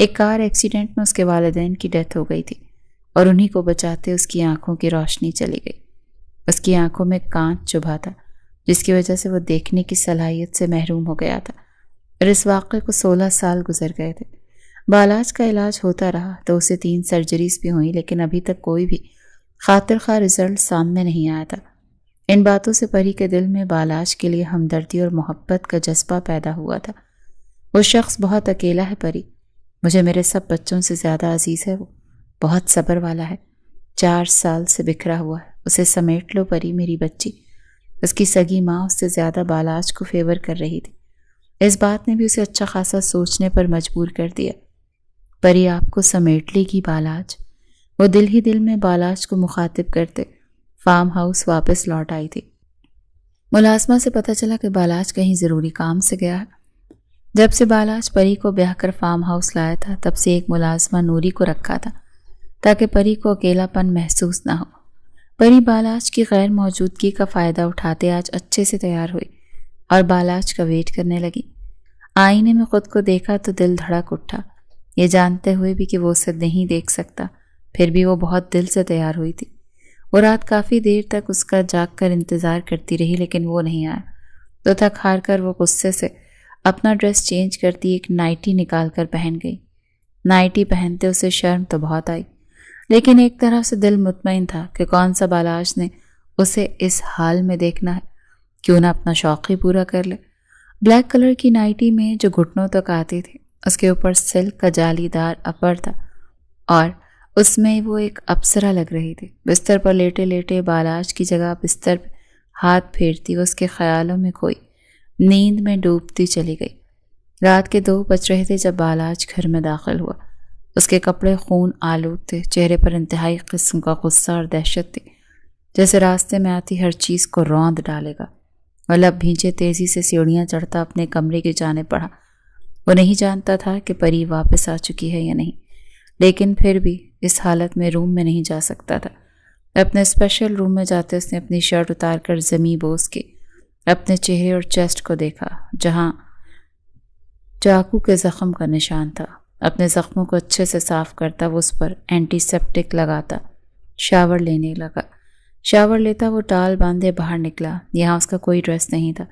ایک کار ایکسیڈنٹ میں اس کے والدین کی ڈیتھ ہو گئی تھی اور انہی کو بچاتے اس کی آنکھوں کی روشنی چلی گئی۔ اس کی آنکھوں میں کانچ چبھا تھا جس کی وجہ سے وہ دیکھنے کی صلاحیت سے محروم ہو گیا تھا، اور اس واقعے کو 16 سال گزر گئے تھے۔ بالاج کا علاج ہوتا رہا تو اسے 3 سرجریز بھی ہوئیں، لیکن ابھی تک کوئی بھی خاطر خواہ رزلٹ سامنے نہیں آیا تھا۔ ان باتوں سے پری کے دل میں بالاج کے لیے ہمدردی اور محبت کا جذبہ پیدا ہوا تھا۔ وہ شخص بہت اکیلا ہے پری، مجھے میرے سب بچوں سے زیادہ عزیز ہے، وہ بہت صبر والا ہے، 4 سال سے بکھرا ہوا ہے، اسے سمیٹ لو پری میری بچی۔ اس کی سگی ماں اس سے زیادہ بالاج کو فیور کر رہی تھی۔ اس بات نے بھی اسے اچھا خاصا سوچنے پر مجبور کر دیا۔ پری آپ کو سمیٹ لے گی بالاج؟ وہ دل ہی دل میں بالاج کو مخاطب کرتے فارم ہاؤس واپس لوٹ آئی تھی۔ ملازمہ سے پتہ چلا کہ بالاج کہیں ضروری کام سے گیا ہے۔ جب سے بالاج پری کو بیاہ کر فارم ہاؤس لایا تھا تب سے ایک ملازمہ نوری کو رکھا تھا تاکہ پری کو اکیلا پن محسوس نہ ہو۔ پری بالاج کی غیر موجودگی کا فائدہ اٹھاتے آج اچھے سے تیار ہوئی اور بالاج کا ویٹ کرنے لگی۔ آئینے میں خود کو دیکھا تو دل دھڑک اٹھا، یہ جانتے ہوئے بھی کہ وہ اسے نہیں دیکھ سکتا، پھر بھی وہ بہت دل سے تیار ہوئی تھی۔ وہ رات کافی دیر تک اس کا جاگ کر انتظار کرتی رہی لیکن وہ نہیں آیا تو تھک ہار کر وہ غصے سے اپنا ڈریس چینج کرتی ایک نائٹی نکال کر پہن گئی۔ نائٹی پہنتے اسے شرم تو بہت آئی، لیکن ایک طرف سے دل مطمئن تھا کہ کون سا بالاج نے اسے اس حال میں دیکھنا ہے، کیوں نہ اپنا شوق ہی پورا کر لے۔ بلیک کلر کی نائٹی میں جو گھٹنوں تک آتی تھی، اس کے اوپر سلک کا جالی دار اپر تھا اور اس میں وہ ایک اپسرا لگ رہی تھی۔ بستر پر لیٹے لیٹے بالاج کی جگہ بستر پہ ہاتھ پھیرتی وہ اس کے خیالوں میں کھوئی، نیند میں ڈوبتی چلی گئی۔ رات کے 2 بج رہے تھے جب بالاج گھر میں داخل ہوا۔ اس کے کپڑے خون آلود تھے، چہرے پر انتہائی قسم کا غصہ اور دہشت تھی، جیسے راستے میں آتی ہر چیز کو روند ڈالے گا۔ وہ لب بھینچے تیزی سے سیڑھیاں چڑھتا اپنے کمرے کی جانب بڑھا۔ وہ نہیں جانتا تھا کہ پری واپس آ چکی ہے یا نہیں، لیکن پھر بھی اس حالت میں روم میں نہیں جا سکتا تھا۔ اپنے اسپیشل روم میں جاتے اس نے اپنی شرٹ اتار کر زمیں بوس کی، اپنے چہرے اور چیسٹ کو دیکھا جہاں چاقو کے زخم کا نشان تھا۔ اپنے زخموں کو اچھے سے صاف کرتا وہ اس پر اینٹی سیپٹک لگاتا شاور لینے لگا۔ شاور لیتا وہ ٹال باندھے باہر نکلا۔ یہاں اس کا کوئی ڈریس نہیں تھا،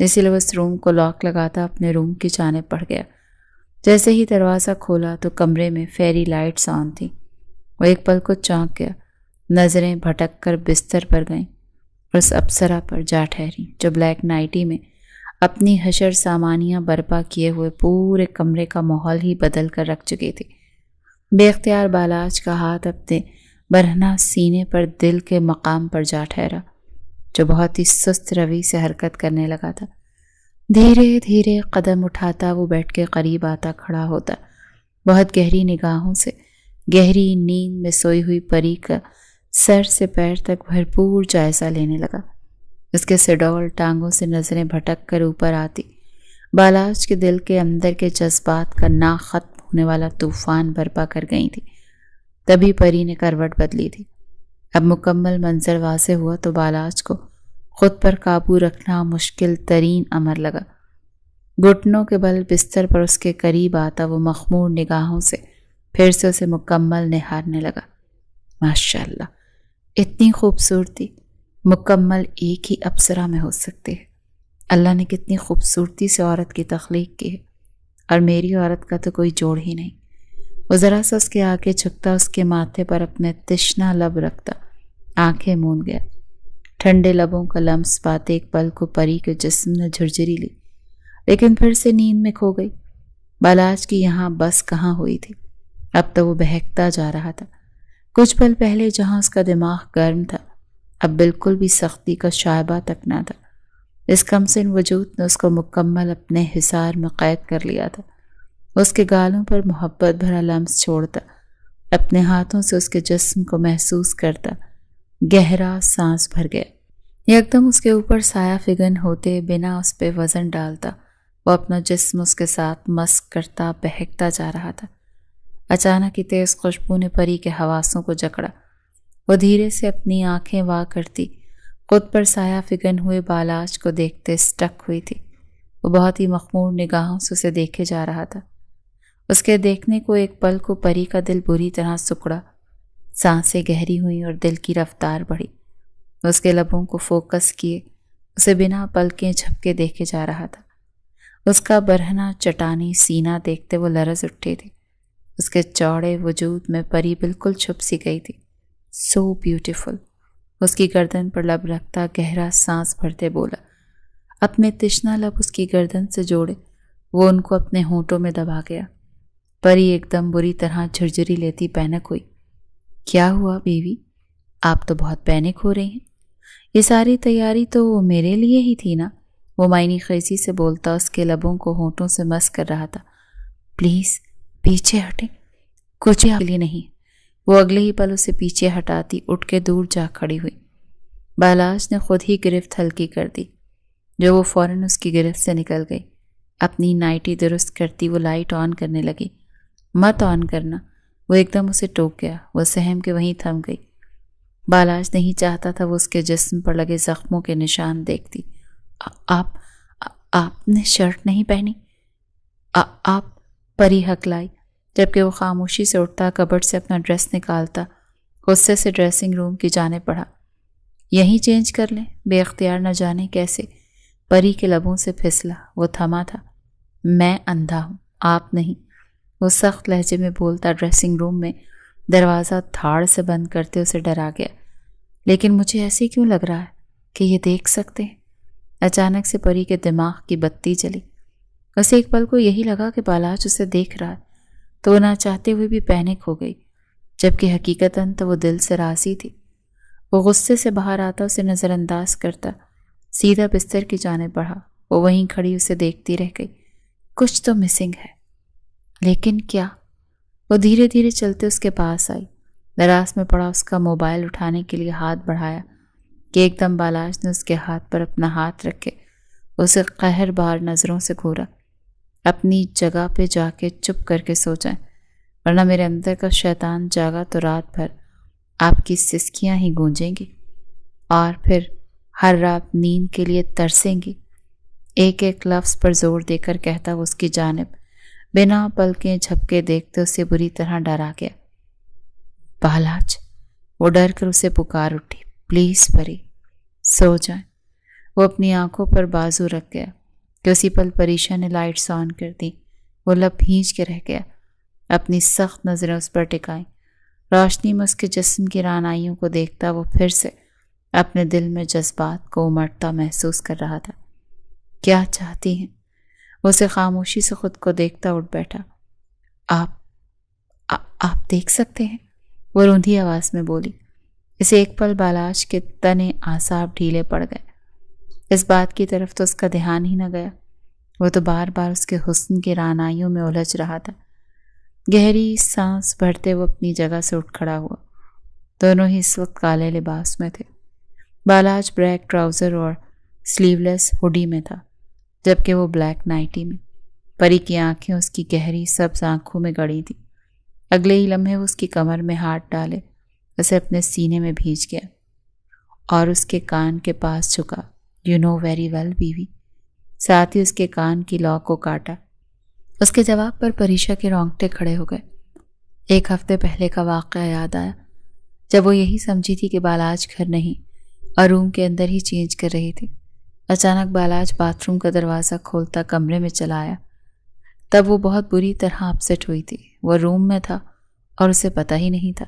اسی لیے وہ اس روم کو لاک لگاتا اپنے روم کی جانب بڑھ گیا۔ جیسے ہی دروازہ کھولا تو کمرے میں فیری لائٹس آن تھیں۔ وہ ایک پل کو چونک گیا، نظریں بھٹک کر بستر پر گئیں اور اس اپسرا پر جا ٹھہری جو بلیک نائٹی میں اپنی حشر سامانیاں برپا کیے ہوئے پورے کمرے کا ماحول ہی بدل کر رکھ چکی تھی۔ بے اختیار بالاج کا ہاتھ اپنے برہنہ سینے پر دل کے مقام پر جا ٹھہرا جو بہت ہی سست روی سے حرکت کرنے لگا تھا۔ دھیرے دھیرے قدم اٹھاتا وہ بیٹھ کے قریب آتا کھڑا ہوتا، بہت گہری نگاہوں سے گہری نیند میں سوئی ہوئی پری کا سر سے پیر تک بھرپور جائزہ لینے لگا۔ اس کے سڈول ٹانگوں سے نظریں بھٹک کر اوپر آتی بالاج کے دل کے اندر کے جذبات کا نا ختم ہونے والا طوفان برپا کر گئی تھی۔ تبھی پری نے کروٹ بدلی تھی۔ اب مکمل منظر واضح ہوا تو بالاج کو خود پر قابو رکھنا مشکل ترین امر لگا۔ گھٹنوں کے بل بستر پر اس کے قریب آتا وہ مخمور نگاہوں سے پھر سے اسے مکمل نہارنے لگا۔ ماشاءاللہ، اتنی خوبصورتی مکمل ایک ہی اپسرا میں ہو سکتی ہے۔ اللہ نے کتنی خوبصورتی سے عورت کی تخلیق کی ہے، اور میری عورت کا تو کوئی جوڑ ہی نہیں۔ وہ ذرا سا اس کے آگے جھکتا، اس کے ماتھے پر اپنے تشنا لب رکھتا، آنکھیں موند گیا۔ ٹھنڈے لبوں کا لمس پاتے ایک پل کو پری کے جسم نے جھرجری لی، لیکن پھر سے نیند میں کھو گئی۔ بالاج کی یہاں بس کہاں ہوئی تھی، اب تو وہ بہکتا جا رہا تھا۔ کچھ پل پہلے جہاں اس کا دماغ گرم تھا، اب بالکل بھی سختی کا شائبہ تک نہ تھا۔ اس کمسن وجود نے اس کو مکمل اپنے حصار میں قید کر لیا تھا۔ اس کے گالوں پر محبت بھرا لمس چھوڑتا، اپنے ہاتھوں سے اس کے جسم کو محسوس کرتا، گہرا سانس بھر گیا۔ یکدم اس کے اوپر سایہ فگن ہوتے بنا اس پہ وزن ڈالتا وہ اپنا جسم اس کے ساتھ مسک کرتا بہکتا جا رہا تھا۔ اچانک کی تیز خوشبو نے پری کے حواسوں کو جکڑا۔ وہ دھیرے سے اپنی آنکھیں وا کرتی خود پر سایہ فگن ہوئے بالاج کو دیکھتے سٹک ہوئی تھی۔ وہ بہت ہی مخمور نگاہوں سے اسے دیکھے جا رہا تھا۔ اس کے دیکھنے کو ایک پل کو پری کا دل بری طرح سکڑا، سانسیں گہری ہوئیں اور دل کی رفتار بڑھی۔ اس کے لبوں کو فوکس کیے اسے بنا پلکیں جھپکے دیکھے جا رہا تھا۔ اس کا برہنہ چٹانی سینہ دیکھتے وہ لرز اٹھے تھے۔ اس کے چوڑے وجود میں پری بالکل چھپ سی گئی تھی۔ So beautiful. اس کی گردن پر لب رکھتا گہرا سانس بھرتے بولا۔ اپنے تشنہ لب اس کی گردن سے جوڑے وہ ان کو اپنے ہونٹوں میں دبا گیا۔ پری ایک دم بری طرح جھرجھری لیتی پینک ہوئی۔ کیا ہوا بیوی؟ آپ تو بہت پینک ہو رہی ہیں۔ یہ ساری تیاری تو میرے لیے ہی تھی نا؟ وہ معنی خیزی سے بولتا اس کے لبوں کو ہونٹوں سے مس کر رہا تھا۔ پلیز پیچھے ہٹیں، کچھ آپ کے لیے نہیں۔ وہ اگلے ہی پل اسے پیچھے ہٹاتی اٹھ کے دور جا کھڑی ہوئی۔ بالاش نے خود ہی گرفت ہلکی کر دی، جو وہ فوراً اس کی گرفت سے نکل گئی۔ اپنی نائٹی درست کرتی وہ لائٹ آن کرنے لگی۔ مت آن کرنا، وہ ایک دم اسے ٹوک گیا۔ وہ سہم کے وہیں تھم گئی۔ بالاش نہیں چاہتا تھا وہ اس کے جسم پر لگے زخموں کے نشان دیکھتی۔ آپ نے شرٹ نہیں پہنی؟ آپ؟ پری ہکلائی، جبکہ وہ خاموشی سے اٹھتا کبرڈ سے اپنا ڈریس نکالتا غصے سے ڈریسنگ روم کی جانب بڑھا۔ یہیں چینج کر لیں۔ بے اختیار نہ جانے کیسے پری کے لبوں سے پھسلا۔ وہ تھما تھا۔ میں اندھا ہوں، آپ نہیں، وہ سخت لہجے میں بولتا ڈریسنگ روم میں دروازہ دھاڑ سے بند کرتے اسے ڈرا گیا۔ لیکن مجھے ایسے کیوں لگ رہا ہے کہ یہ دیکھ سکتے ہیں؟ اچانک سے پری کے دماغ کی بتی جلی۔ اسے ایک پل کو یہی لگا کہ بالاج اسے دیکھ رہا ہے، تو وہ نہ چاہتے ہوئے بھی پینک ہو گئی، جبکہ حقیقتاً تو وہ دل سے راضی تھی۔ وہ غصے سے باہر آتا اسے نظر انداز کرتا سیدھا بستر کی جانب بڑھا۔ وہ وہیں کھڑی اسے دیکھتی رہ گئی۔ کچھ تو مسنگ ہے، لیکن کیا؟ وہ دھیرے دھیرے چلتے اس کے پاس آئی۔ دراز میں پڑا اس کا موبائل اٹھانے کے لیے ہاتھ بڑھایا کہ ایک دم بالاش نے اس کے ہاتھ پر اپنا ہاتھ رکھے اسے قہر بار نظروں سے گھورا۔ اپنی جگہ پہ جا کے چپ کر کے سو جائیں، ورنہ میرے اندر کا شیطان جاگا تو رات بھر آپ کی سسکیاں ہی گونجیں گی، اور پھر ہر رات نیند کے لیے ترسیں گی۔ ایک ایک لفظ پر زور دے کر کہتا وہ اس کی جانب بنا پلکیں جھپکے دیکھتے اسے بری طرح ڈرا گیا۔ بالاج، وہ ڈر کر اسے پکار اٹھی۔ پلیز پری، سو جائیں۔ وہ اپنی آنکھوں پر بازو رکھ گیا کہ اسی پل پریشا نے لائٹس آن کر دی۔ وہ لب بھینچ کے رہ گیا، اپنی سخت نظریں اس پر ٹکائیں۔ روشنی میں اس کے جسم کی رعنائیوں کو دیکھتا وہ پھر سے اپنے دل میں جذبات کو امٹتا محسوس کر رہا تھا۔ کیا چاہتی ہیں؟ وہ اسے خاموشی سے خود کو دیکھتا اٹھ بیٹھا۔ آپ دیکھ سکتے ہیں، وہ روندھی آواز میں بولی۔ اسے ایک پل بالاش کے تنے اعصاب ڈھیلے پڑ گئے۔ اس بات کی طرف تو اس کا دھیان ہی نہ گیا، وہ تو بار بار اس کے حسن کی رعنائیوں میں الجھ رہا تھا۔ گہری سانس بھرتے وہ اپنی جگہ سے اٹھ کھڑا ہوا۔ دونوں ہی اس وقت کالے لباس میں تھے۔ بالاج بلیک ٹراؤزر اور سلیو لیس ہوڈی میں تھا، جبکہ وہ بلیک نائٹی میں۔ پری کی آنکھیں اس کی گہری سبز آنکھوں میں گڑی تھی۔ اگلے ہی لمحے وہ اس کی کمر میں ہاتھ ڈالے اسے اپنے سینے میں بھینچ گیا اور اس کے کان کے پاس جھکا۔ یو نو ویری ویل بیوی۔ ساتھ ہی اس کے کان کی لاک کو کاٹا۔ اس کے جواب پر پریشا کے رونگٹے کھڑے ہو گئے۔ ایک ہفتے پہلے کا واقعہ یاد آیا، جب وہ یہی سمجھی تھی کہ بالاج گھر نہیں اور روم کے اندر ہی چینج کر رہی تھی۔ اچانک بالاج باتھ روم کا دروازہ کھولتا کمرے میں چلا آیا۔ تب وہ بہت بری طرح اپسٹ ہوئی تھی۔ وہ روم میں تھا اور اسے پتہ ہی نہیں تھا۔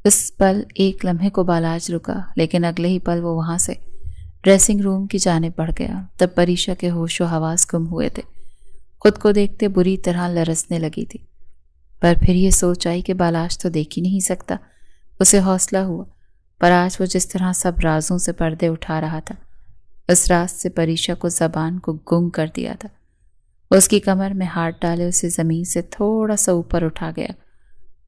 اس پل ایک لمحے کو بالاج رکا، لیکن اگلے ہی پل وہ وہاں سے ڈریسنگ روم کی جانب بڑھ گیا۔ تب پریشا کے ہوش و حواس گم ہوئے تھے، خود کو دیکھتے بری طرح لرزنے لگی تھی۔ پر پھر یہ سوچ آئی کہ بالاج تو دیکھ ہی نہیں سکتا۔ اسے حوصلہ ہوا، پر آج وہ جس طرح سب رازوں سے پردے اٹھا رہا تھا، اس راز سے پریشا کو زبان کو گنگ کر دیا تھا۔ وہ اس کی کمر میں ہاتھ ڈالے اسے زمین سے تھوڑا سا اوپر اٹھا گیا۔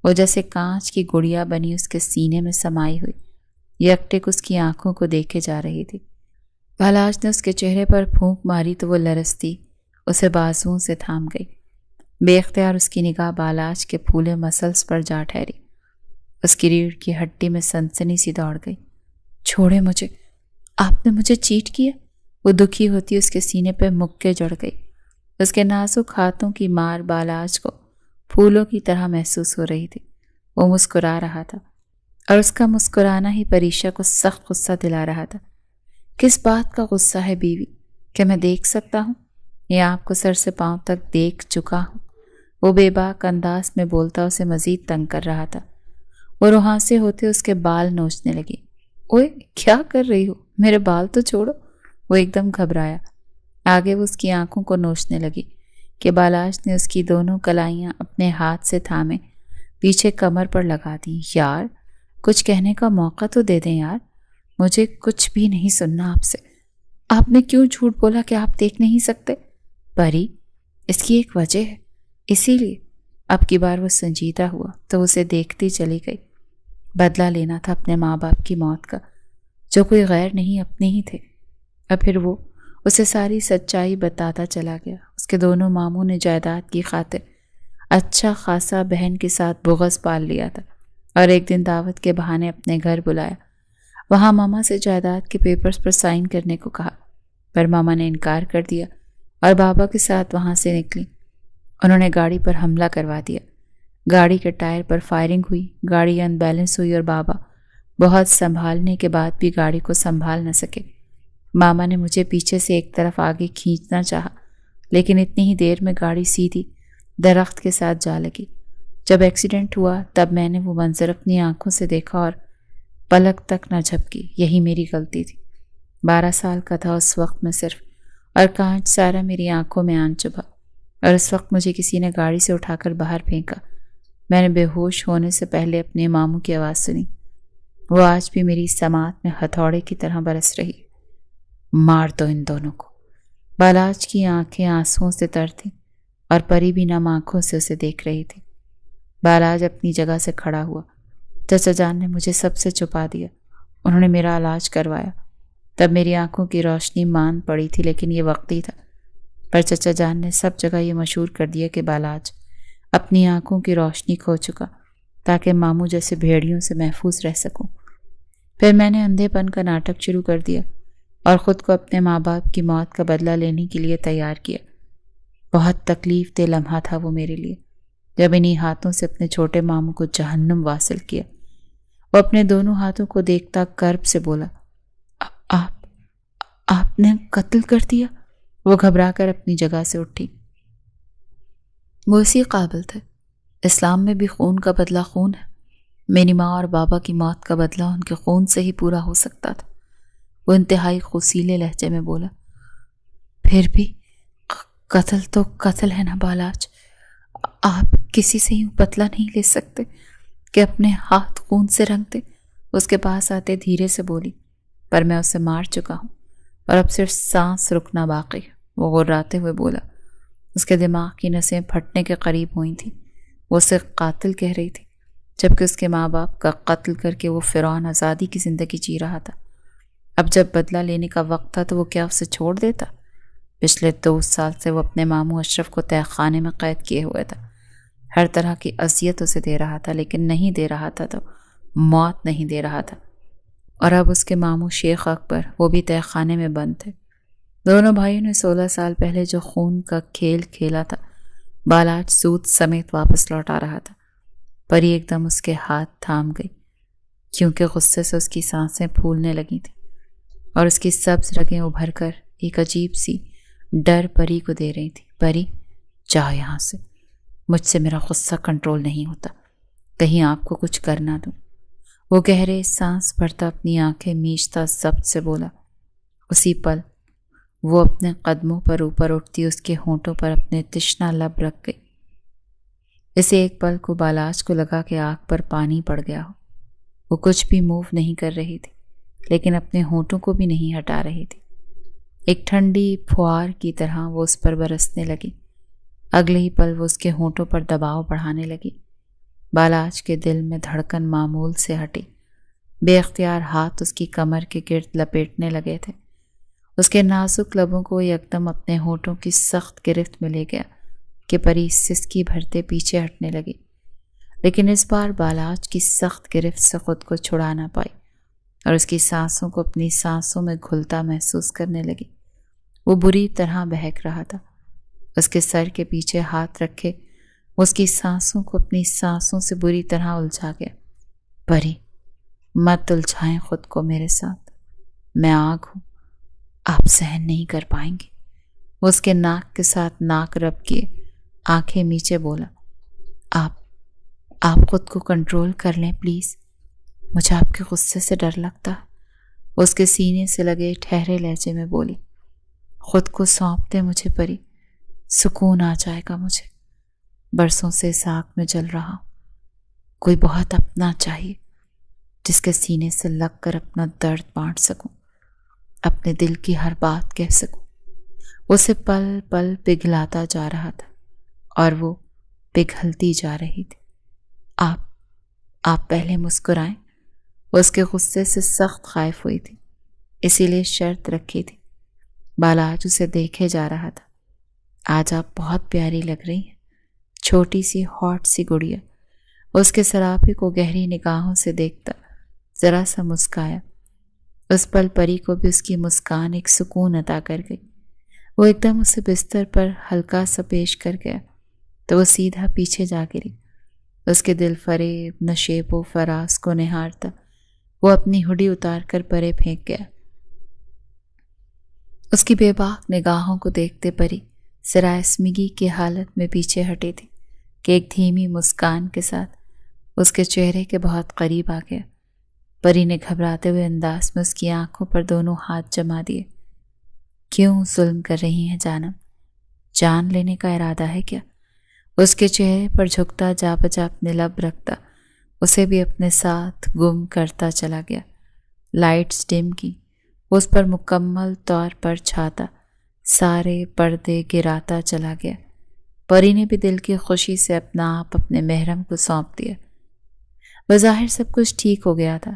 وہ جیسے کانچ کی گڑیا بنی اس کے سینے میں سمائی ہوئی یکٹک اس کی آنکھوں کو دیکھے جا رہی تھی۔ بالاج نے اس کے چہرے پر پھونک ماری تو وہ لرزتی اسے بازوؤں سے تھام گئی۔ بے اختیار اس کی نگاہ بالاج کے پھولے مسلس پر جا ٹھہری۔ اس کی ریڑھ کی ہڈی میں سنسنی سی دوڑ گئی۔ چھوڑے مجھے، آپ نے مجھے چیٹ کیا۔ وہ دکھی ہوتی اس کے سینے پہ مکے جڑ گئی۔ اس کے نازک ہاتھوں کی مار بالاج کو پھولوں کی طرح محسوس ہو رہی تھی۔ وہ مسکرا رہا تھا اور اس کا مسکرانا ہی پریشا کو سخت غصہ دلا رہا تھا۔ کس بات کا غصہ ہے بیوی؟ کہ میں دیکھ سکتا ہوں یا آپ کو سر سے پاؤں تک دیکھ چکا ہوں؟ وہ بے باک انداز میں بولتا اسے مزید تنگ کر رہا تھا۔ وہ روحانسے ہوتے اس کے بال نوچنے لگی۔ اوئے کیا کر رہی ہو؟ میرے بال تو چھوڑو۔ وہ ایک دم گھبرایا۔ آگے وہ اس کی آنکھوں کو نوچنے لگی کہ بالاج نے اس کی دونوں کلائیاں اپنے ہاتھ سے تھامے پیچھے کمر پر لگا دی۔ یار کچھ کہنے کا موقع تو دے دیں یار، مجھے کچھ بھی نہیں سننا آپ سے۔ آپ نے کیوں جھوٹ بولا کہ آپ دیکھ نہیں سکتے؟ پری اس کی ایک وجہ ہے، اسی لیے۔ اب کی بار وہ سنجیدہ ہوا تو اسے دیکھتی چلی گئی۔ بدلہ لینا تھا اپنے ماں باپ کی موت کا، جو کوئی غیر نہیں اپنے ہی تھے۔ اور پھر وہ اسے ساری سچائی بتاتا چلا گیا۔ اس کے دونوں ماموں نے جائیداد کی خاطر اچھا خاصا بہن کے ساتھ بغض پال لیا تھا اور ایک دن دعوت کے بہانے اپنے گھر بلایا۔ وہاں ماما سے جائیداد کے پیپرز پر سائن کرنے کو کہا، پر ماما نے انکار کر دیا اور بابا کے ساتھ وہاں سے نکلی۔ انہوں نے گاڑی پر حملہ کروا دیا۔ گاڑی کے ٹائر پر فائرنگ ہوئی، گاڑی ان بیلنس ہوئی اور بابا بہت سنبھالنے کے بعد بھی گاڑی کو سنبھال نہ سکے۔ ماما نے مجھے پیچھے سے ایک طرف آگے کھینچنا چاہا، لیکن اتنی ہی دیر میں گاڑی سیدھی درخت کے ساتھ جا لگی۔ جب ایکسیڈنٹ ہوا تب میں نے وہ منظر اپنی آنکھوں سے دیکھا اور پلک تک نہ جھپکی۔ یہی میری غلطی تھی۔ 12 سال کا تھا اس وقت میں صرف، اور کانچ سارا میری آنکھوں میں آن چبھا، اور اس وقت مجھے کسی نے گاڑی سے اٹھا کر باہر پھینکا۔ میں نے بے ہوش ہونے سے پہلے اپنے ماموں کی آواز سنی۔ وہ آج بھی میری سماعت میں ہتھوڑے کی طرح برس رہی۔ مار دو ان دونوں کو۔ بالاج کی آنکھیں آنسوؤں سے تر تھیں اور پری بھی نم آنکھوں سے اسے دیکھ رہی تھی۔ بالاج اپنی جگہ سے کھڑا ہوا۔ چچا جان نے مجھے سب سے چھپا دیا۔ انہوں نے میرا علاج کروایا۔ تب میری آنکھوں کی روشنی مان پڑی تھی، لیکن یہ وقتی تھا۔ پر چچا جان نے سب جگہ یہ مشہور کر دیا کہ بالاج اپنی آنکھوں کی روشنی کھو چکا تاکہ ماموں جیسے بھیڑیوں سے محفوظ رہ سکوں۔ پھر میں نے اندھے پن کا ناٹک شروع کر دیا اور خود کو اپنے ماں باپ کی موت کا بدلہ لینے کے لیے تیار کیا۔ بہت تکلیف دہ لمحہ تھا وہ میرے لیے، جب انہی ہاتھوں سے اپنے چھوٹے ماموں کو جہنم واصل کیا۔ وہ اپنے دونوں ہاتھوں کو دیکھتا کرب سے بولا، آپ نے قتل کر دیا؟ وہ گھبرا کر اپنی جگہ سے اٹھی۔ وہ اسی قابل تھے۔ اسلام میں بھی خون کا بدلہ خون ہے۔ میری ماں اور بابا کی موت کا بدلہ ان کے خون سے ہی پورا ہو سکتا تھا۔ وہ انتہائی خوسیلے لہجے میں بولا، پھر بھی قتل تو قتل ہے نا بالاج۔ آپ کسی سے یوں بدلہ نہیں لے سکتے کہ اپنے ہاتھ خون سے رنگ دے۔ اس کے پاس آتے دھیرے سے بولی، پر میں اسے مار چکا ہوں اور اب صرف سانس رکنا باقی۔ وہ غراتے ہوئے بولا۔ اس کے دماغ کی نسیں پھٹنے کے قریب ہوئی تھیں۔ وہ اسے قاتل کہہ رہی تھی، جبکہ اس کے ماں باپ کا قتل کر کے وہ فرعون آزادی کی زندگی جی رہا تھا۔ اب جب بدلہ لینے کا وقت تھا تو وہ کیا اسے چھوڑ دیتا؟ پچھلے 2 سال سے وہ اپنے ماموں اشرف کو تہہ خانے میں قید کیے ہوئے تھا۔ ہر طرح کی اذیت اسے دے رہا تھا، لیکن نہیں دے رہا تھا تو موت نہیں دے رہا تھا۔ اور اب اس کے ماموں شیخ اکبر، وہ بھی تہہ خانے میں بند تھے۔ دونوں بھائیوں نے 16 سال پہلے جو خون کا کھیل کھیلا تھا، بالاج سود سمیت واپس لوٹا رہا تھا۔ پری ایک دم اس کے ہاتھ تھام گئی، کیونکہ غصے سے اس کی سانسیں پھولنے لگی تھیں اور اس کی سبز رگیں ابھر کر ایک عجیب سی ڈر پری کو دے رہی تھی۔ پری جاؤ یہاں سے، مجھ سے میرا غصہ کنٹرول نہیں ہوتا، کہیں آپ کو کچھ کرنا دوں۔ وہ گہرے سانس بھرتا اپنی آنکھیں میچتا ضبط سے بولا۔ اسی پل وہ اپنے قدموں پر اوپر اٹھتی اس کے ہونٹوں پر اپنے تشنا لب رکھ گئی۔ اسے ایک پل کو بالاج کو لگا کہ آنکھ پر پانی پڑ گیا ہو۔ وہ کچھ بھی موو نہیں کر رہی تھی، لیکن اپنے ہونٹوں کو بھی نہیں ہٹا رہی تھی۔ ایک ٹھنڈی پھوار کی طرح وہ اس پر برسنے لگی۔ اگلے ہی پل وہ اس کے ہونٹوں پر دباؤ بڑھانے لگی۔ بالاج کے دل میں دھڑکن معمول سے ہٹی۔ بے اختیار ہاتھ اس کی کمر کے گرد لپیٹنے لگے تھے۔ اس کے نازک لبوں کو یکدم اپنے ہونٹوں کی سخت گرفت میں لے گیا کہ پری سسکی بھرتے پیچھے ہٹنے لگی، لیکن اس بار بالاج کی سخت گرفت سے خود کو چھڑا نہ پائی اور اس کی سانسوں کو اپنی سانسوں میں گھلتا محسوس کرنے لگی۔ وہ بری طرح بہک رہا تھا۔ اس کے سر کے پیچھے ہاتھ رکھے اس کی سانسوں کو اپنی سانسوں سے بری طرح الجھا گیا۔ پری، مت الجھائیں خود کو میرے ساتھ، میں آگ ہوں، آپ سہن نہیں کر پائیں گے۔ اس کے ناک کے ساتھ ناک رب کیے، آنکھیں میچے بولا، آپ خود کو کنٹرول کر لیں پلیز، مجھے آپ کے غصے سے ڈر لگتا ہے۔ اس کے سینے سے لگے ٹھہرے لہجے میں بولی، خود کو سونپ دے مجھے پری، سکون آ جائے گا مجھے۔ برسوں سے اس آگ میں جل رہا ہوں، کوئی بہت اپنا چاہیے جس کے سینے سے لگ کر اپنا درد بانٹ سکوں، اپنے دل کی ہر بات کہہ سکوں۔ اسے پل پل پگھلاتا جا رہا تھا اور وہ پگھلتی جا رہی تھی۔ آپ پہلے مسکرائیں۔ اس کے غصے سے سخت خائف ہوئی تھی، اسی لیے شرط رکھی تھی۔ بالاج اسے دیکھے جا رہا تھا۔ آج آپ بہت پیاری لگ رہی ہیں، چھوٹی سی ہاٹ سی گڑیا۔ اس کے سراپے کو گہری نگاہوں سے دیکھتا ذرا سا مسکایا۔ اس پل پری کو بھی اس کی مسکان ایک سکون عطا کر گئی۔ وہ ایک دم اسے بستر پر ہلکا سا پیش کر گیا تو وہ سیدھا پیچھے جا گری۔ اس کے دل فریب نشیب و فراز کو نہارتا وہ اپنی ہڈی اتار کر پرے پھینک گیا۔ اس کی بے باک نگاہوں کو دیکھتے پری سرائسمگی کی حالت میں پیچھے ہٹی تھی کہ ایک دھیمی مسکان کے ساتھ اس کے چہرے کے بہت قریب آ گیا۔ پری نے گھبراتے ہوئے انداز میں اس کی آنکھوں پر دونوں ہاتھ جما دیے۔ کیوں ظلم کر رہی ہیں جانم؟ جان لینے کا ارادہ ہے کیا؟ اس کے چہرے پر جھکتا جا بجا اپنے لب رکھتا اسے بھی اپنے ساتھ گم کرتا چلا گیا۔ لائٹس ڈم کی، اس پر مکمل طور پر چھاتا سارے پردے گراتا چلا گیا۔ پری نے بھی دل کی خوشی سے اپنا آپ اپنے محرم کو سونپ دیا۔ بظاہر سب کچھ ٹھیک ہو گیا تھا۔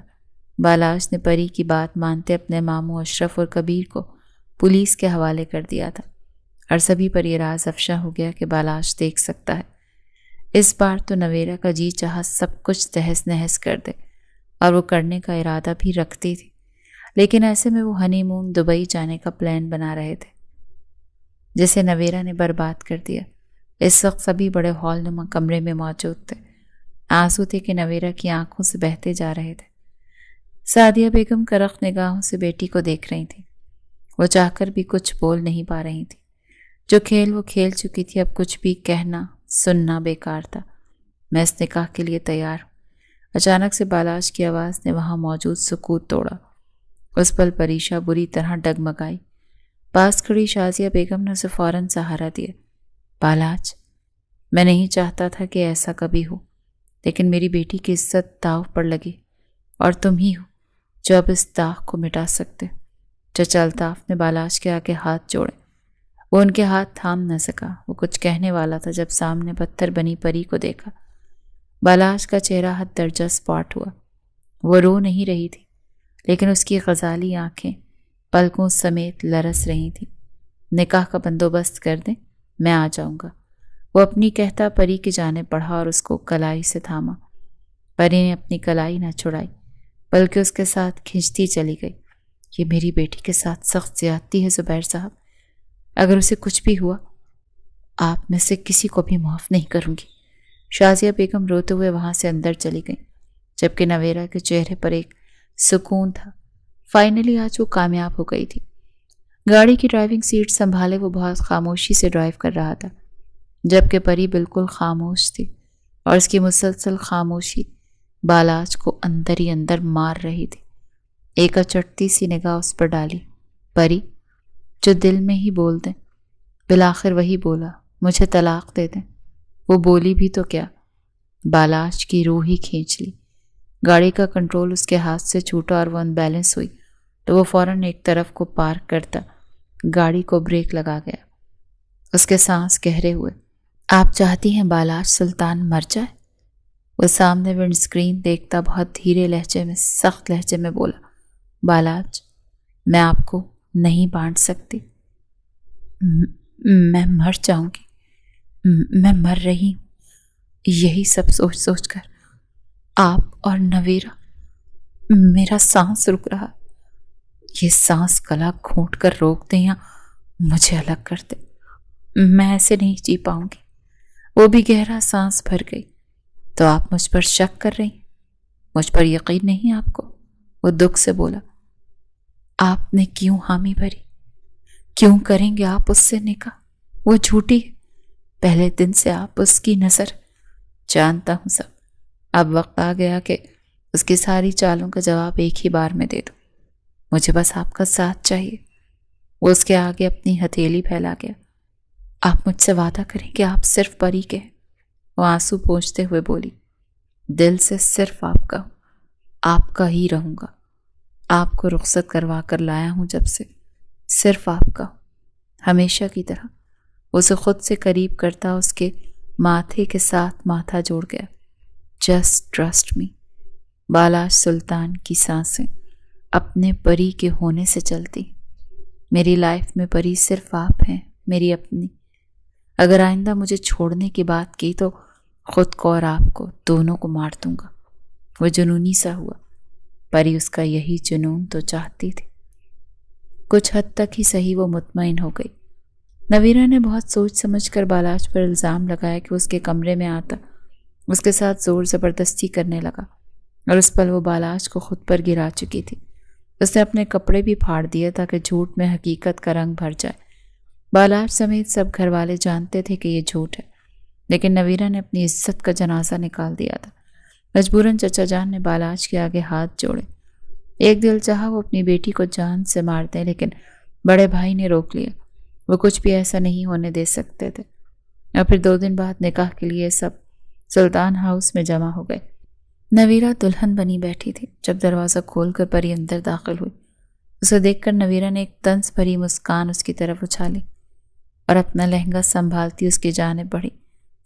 بالاج نے پری کی بات مانتے اپنے ماموں اشرف اور کبیر کو پولیس کے حوالے کر دیا تھا اور سبھی پر یہ راز افشا ہو گیا کہ بالاج دیکھ سکتا ہے۔ اس بار تو نویرا کا جی چاہا سب کچھ تہس نہس کر دے، اور وہ کرنے کا ارادہ بھی رکھتی تھی، لیکن ایسے میں وہ ہنی مون دبئی جانے کا پلان بنا رہے تھے جسے نویرا نے برباد کر دیا۔ اس وقت سبھی بڑے ہال نما کمرے میں موجود تھے۔ آنسو تھے کہ نویرا کی آنکھوں سے بہتے جا رہے تھے۔ سعدیہ بیگم کرخ نگاہوں سے بیٹی کو دیکھ رہی تھی۔ وہ چاہ کر بھی کچھ بول نہیں پا رہی تھی۔ جو کھیل وہ کھیل چکی تھی، اب کچھ بھی کہنا سننا بیکار تھا۔ میں اس نکاح کے لیے تیار ہوں۔ اچانک سے بالاج کی آواز نے وہاں موجود سکوت توڑا۔ اس پل پریشا بری طرح ڈگمگائی۔ پاس کھڑی شازیہ بیگم نے اسے فوراً سہارا دیا۔ بالاج، میں نہیں چاہتا تھا کہ ایسا کبھی ہو، لیکن میری بیٹی کی عزت داؤ پر لگی، اور تم ہی ہو جو اب اس داغ کو مٹا سکتے۔ چچا الطاف نے بالاج کے آگے ہاتھ جوڑے۔ وہ ان کے ہاتھ تھام نہ سکا۔ وہ کچھ کہنے والا تھا جب سامنے پتھر بنی پری کو دیکھا۔ بالاج کا چہرہ حد درجہ سپاٹ ہوا۔ وہ رو نہیں رہی تھی، لیکن اس کی غزالی آنکھیں پلکوں سمیت لرس رہی تھیں۔ نکاح کا بندوبست کر دیں، میں آ جاؤں گا۔ وہ اپنی کہتا پری کی جانب بڑھا اور اس کو کلائی سے تھاما۔ پری نے اپنی کلائی نہ چھڑائی، بلکہ اس کے ساتھ کھینچتی چلی گئی۔ یہ میری بیٹی کے ساتھ سخت زیادتی ہے زبیر صاحب۔ اگر اسے کچھ بھی ہوا، آپ میں سے کسی کو بھی معاف نہیں کروں گی۔ شازیہ بیگم روتے ہوئے وہاں سے اندر چلی گئیں، جبکہ نویرا کے چہرے پر ایک سکون تھا۔ فائنلی آج وہ کامیاب ہو گئی تھی۔ گاڑی کی ڈرائیونگ سیٹ سنبھالے وہ بہت خاموشی سے ڈرائیو کر رہا تھا، جبکہ پری بالکل خاموش تھی، اور اس کی مسلسل خاموشی بالاج کو اندر ہی اندر مار رہی تھی۔ ایک اچٹتی سی نگاہ اس پر ڈالی۔ پری، جو دل میں ہی بول دیں۔ بالآخر وہی بولا، مجھے طلاق دے دیں۔ وہ بولی بھی تو کیا، بالاج کی روح ہی کھینچ لی۔ گاڑی کا کنٹرول اس کے ہاتھ سے چھوٹا اور وہ ان بیلنس ہوئی تو وہ فوراً ایک طرف کو پارک کرتا گاڑی کو بریک لگا گیا۔ اس کے سانس گہرے ہوئے۔ آپ چاہتی ہیں بالاج سلطان مر جائے؟ وہ سامنے ونڈ سکرین دیکھتا بہت دھیرے لہجے میں سخت لہجے میں بولا، بالاج، میں آپ کو نہیں بانٹ سکتی۔ میں مر جاؤں گی، میں مر رہی ہوں۔ یہی سب سوچ سوچ کر آپ اور نویرا، میرا سانس رک رہا۔ یہ سانس گلا گھونٹ کر روک دیں یا مجھے الگ کر دیں، میں ایسے نہیں جی پاؤں گی۔ وہ بھی گہرا سانس بھر گئی۔ تو آپ مجھ پر شک کر رہی ہیں؟ مجھ پر یقین نہیں آپ کو؟ وہ دکھ سے بولا۔ آپ نے کیوں حامی بھری؟ کیوں کریں گے آپ اس سے نکاح؟ وہ جھوٹی ہے۔ پہلے دن سے آپ اس کی نظر۔ جانتا ہوں سب۔ اب وقت آ گیا کہ اس کی ساری چالوں کا جواب ایک ہی بار میں دے دو۔ مجھے بس آپ کا ساتھ چاہیے۔ وہ اس کے آگے اپنی ہتھیلی پھیلا گیا۔ آپ مجھ سے وعدہ کریں کہ آپ صرف پری کے ہیں۔ وہ آنسو پونچھتے ہوئے بولی۔ دل سے صرف آپ کا ہوں، آپ کا ہی رہوں گا۔ آپ کو رخصت کروا کر لایا ہوں جب سے، صرف آپ کا ہوں، ہمیشہ کی طرح۔ اسے خود سے قریب کرتا اس کے ماتھے کے ساتھ ماتھا جوڑ گیا۔ Just trust me. بالاش سلطان کی سانسیں اپنے پری کے ہونے سے چلتی۔ میری لائف میں پری صرف آپ ہیں، میری اپنی۔ اگر آئندہ مجھے چھوڑنے کی بات کی تو خود کو اور آپ کو دونوں کو مار دوں گا۔ وہ جنونی سا ہوا۔ پری اس کا یہی جنون تو چاہتی تھی۔ کچھ حد تک ہی صحیح وہ مطمئن ہو گئی۔ نویرہ نے بہت سوچ سمجھ کر بالاش پر الزام لگایا کہ اس کے کمرے میں آتا، اس کے ساتھ زور زبردستی کرنے لگا، اور اس پل وہ بالاش کو خود پر گرا چکی تھی۔ اس نے اپنے کپڑے بھی پھاڑ دیے تاکہ جھوٹ میں حقیقت کا رنگ بھر جائے۔ بالاش سمیت سب گھر والے جانتے تھے کہ یہ جھوٹ ہے، لیکن نویرہ نے اپنی عزت کا جنازہ نکال دیا تھا۔ مجبوراً چچا جان نے بالاش کے آگے ہاتھ جوڑے۔ ایک دل چاہا وہ اپنی بیٹی کو جان سے مار دیں، لیکن بڑے بھائی نے روک لیا۔ وہ کچھ بھی ایسا نہیں ہونے دے سکتے تھے۔ اور پھر 2 دن بعد نکاح کے لیے سب سلطان ہاؤس میں جمع ہو گئے۔ نویرہ دلہن بنی بیٹھی تھی۔ جب دروازہ کھول کر پری اندر داخل ہوئی، اسے دیکھ کر نویرہ نے ایک طنز بھری مسکان اس کی طرف اچھالی اور اپنا لہنگا سنبھالتی اس کی جانب بڑھی۔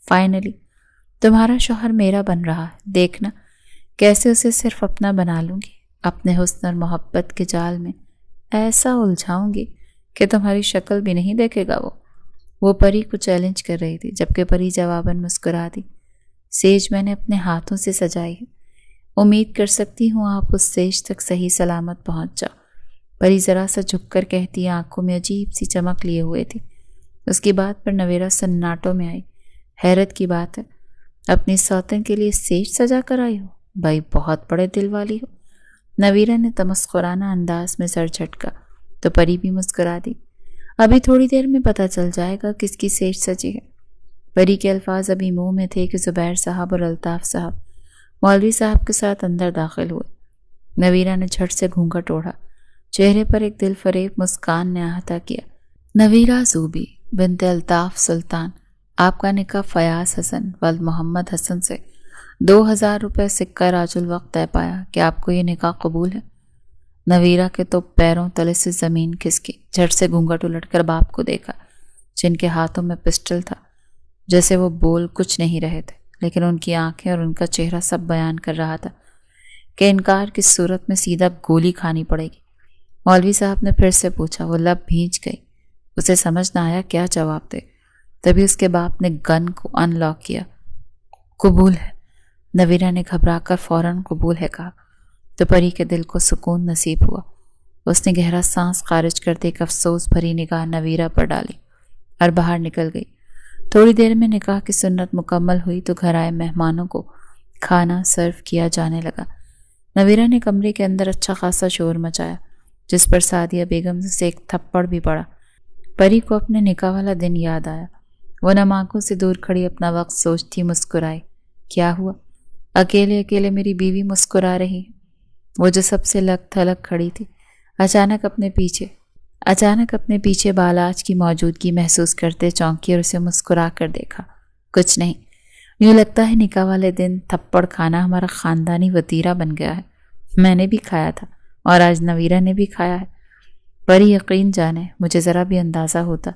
فائنلی تمہارا شوہر میرا بن رہا ہے، دیکھنا کیسے اسے صرف اپنا بنا لوں گی، اپنے حسن اور محبت کے جال میں ایسا الجھاؤں گی کہ تمہاری شکل بھی نہیں دیکھے گا وہ پری کو چیلنج کر رہی تھی، جبکہ پری جواباً مسکرا دی۔ سیج میں نے اپنے ہاتھوں سے سجائی ہے، امید کر سکتی ہوں آپ اس سیج تک صحیح سلامت پہنچ جاؤ۔ پری ذرا سا جھک کر کہتی، آنکھوں میں عجیب سی چمک لیے ہوئے تھی۔ اس کی بات پر نویرہ سناٹوں میں آئی۔ حیرت کی بات ہے، اپنی سوتن کے لیے سیج سجا کر آئی ہو؟ بھائی بہت بڑے دل والی ہو۔ نویرہ نے تمسخرانہ انداز میں سر جھٹکا تو پری بھی مسکرا دی۔ ابھی تھوڑی دیر میں پتہ چل جائے گا کس کی سیج سجی ہے۔ پری کے الفاظ ابھی منہ میں تھے کہ زبیر صاحب اور الطاف صاحب مولوی صاحب کے ساتھ اندر داخل ہوئے۔ نویرہ نے جھٹ سے گھونگھٹ اوڑھا، چہرے پر ایک دل فریب مسکان نے احاطہ کیا۔ نویرہ زوبی بنت الطاف سلطان، آپ کا نکاح فیاض حسن ولد محمد حسن سے 2000 روپے سکہ راج الوقت طے پایا کہ آپ کو یہ نکاح قبول ہے؟ نویرہ کے تو پیروں تلے سے زمین کھسکی۔ جھٹ سے گھونگھٹ الٹ کر باپ کو دیکھا، جن کے ہاتھوں میں پسٹل تھا۔ جیسے وہ بول کچھ نہیں رہے تھے، لیکن ان کی آنکھیں اور ان کا چہرہ سب بیان کر رہا تھا کہ انکار کی صورت میں سیدھا گولی کھانی پڑے گی۔ مولوی صاحب نے پھر سے پوچھا۔ وہ لب بھینچ گئی، اسے سمجھ نہ آیا کیا جواب دے۔ تبھی اس کے باپ نے گن کو ان لاک کیا۔ قبول ہے، نویرہ نے گھبرا کر فوراً قبول ہے کہا تو پری کے دل کو سکون نصیب ہوا۔ اس نے گہرا سانس خارج کرتے ایک افسوس بھری نگاہ نویرہ پر ڈالی اور باہر نکل گئی۔ تھوڑی دیر میں نکاح کی سنت مکمل ہوئی تو گھر آئے مہمانوں کو کھانا سرو کیا جانے لگا۔ نویرہ نے کمرے کے اندر اچھا خاصا شور مچایا، جس پر سعدیہ بیگم سے ایک تھپڑ بھی پڑا۔ پری کو اپنے نکاح والا دن یاد آیا۔ وہ نم آنکھوں سے دور کھڑی اپنا وقت سوچتی مسکرائی۔ کیا ہوا؟ اکیلے اکیلے میری بیوی مسکرا رہی ہے۔ وہ جو سب سے لگ تھلگ کھڑی تھی، اچانک اپنے پیچھے بالاج کی موجودگی محسوس کرتے چونکی اور اسے مسکرا کر دیکھا۔ کچھ نہیں، یوں لگتا ہے نکاح والے دن تھپڑ کھانا ہمارا خاندانی وتیرہ بن گیا ہے۔ میں نے بھی کھایا تھا اور آج نویرہ نے بھی کھایا ہے۔ پری یقین جانے، مجھے ذرا بھی اندازہ ہوتا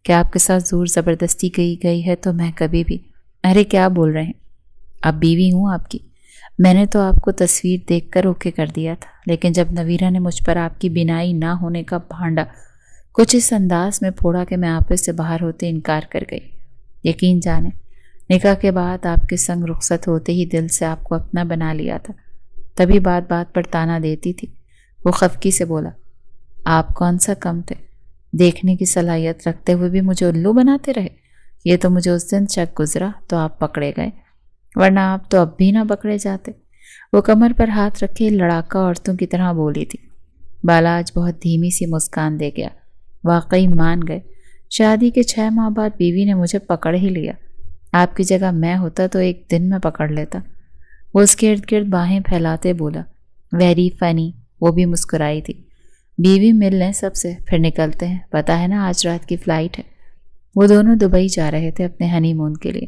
کہ آپ کے ساتھ زور زبردستی گئی ہے تو میں کبھی بھی… ارے کیا بول رہے ہیں؟ اب بیوی ہوں آپ کی۔ میں نے تو آپ کو تصویر دیکھ کر اوکے کر دیا تھا، لیکن جب نویرہ نے مجھ پر آپ کی بینائی نہ ہونے کا بھانڈا کچھ اس انداز میں پھوڑا کہ میں آپس سے باہر ہوتے انکار کر گئی۔ یقین جانے، نکاح کے بعد آپ کے سنگ رخصت ہوتے ہی دل سے آپ کو اپنا بنا لیا تھا۔ تبھی بات بات پر تانا دیتی تھی۔ وہ خفگی سے بولا، آپ کون سا کم تھے؟ دیکھنے کی صلاحیت رکھتے ہوئے بھی مجھے الو بناتے رہے۔ یہ تو مجھے اس دن شک گزرا تو آپ پکڑے گئے، ورنہ آپ تو اب بھی نہ پکڑے جاتے۔ وہ کمر پر ہاتھ رکھے لڑاکا عورتوں کی طرح بولی تھی۔ بالاج بہت دھیمی سی مسکان دے گیا۔ واقعی مان گئے، شادی کے 6 ماہ بعد بیوی نے مجھے پکڑ ہی لیا۔ آپ کی جگہ میں ہوتا تو ایک دن میں پکڑ لیتا۔ وہ اس کے ارد گرد باہیں پھیلاتے بولا، ویری فنی۔ وہ بھی مسکرائی تھی۔ بیوی مل لیں سب سے، پھر نکلتے ہیں، پتہ ہے نا آج رات کی فلائٹ ہے۔ وہ دونوں دبئی جا رہے تھے اپنے ہنی مون کے لیے،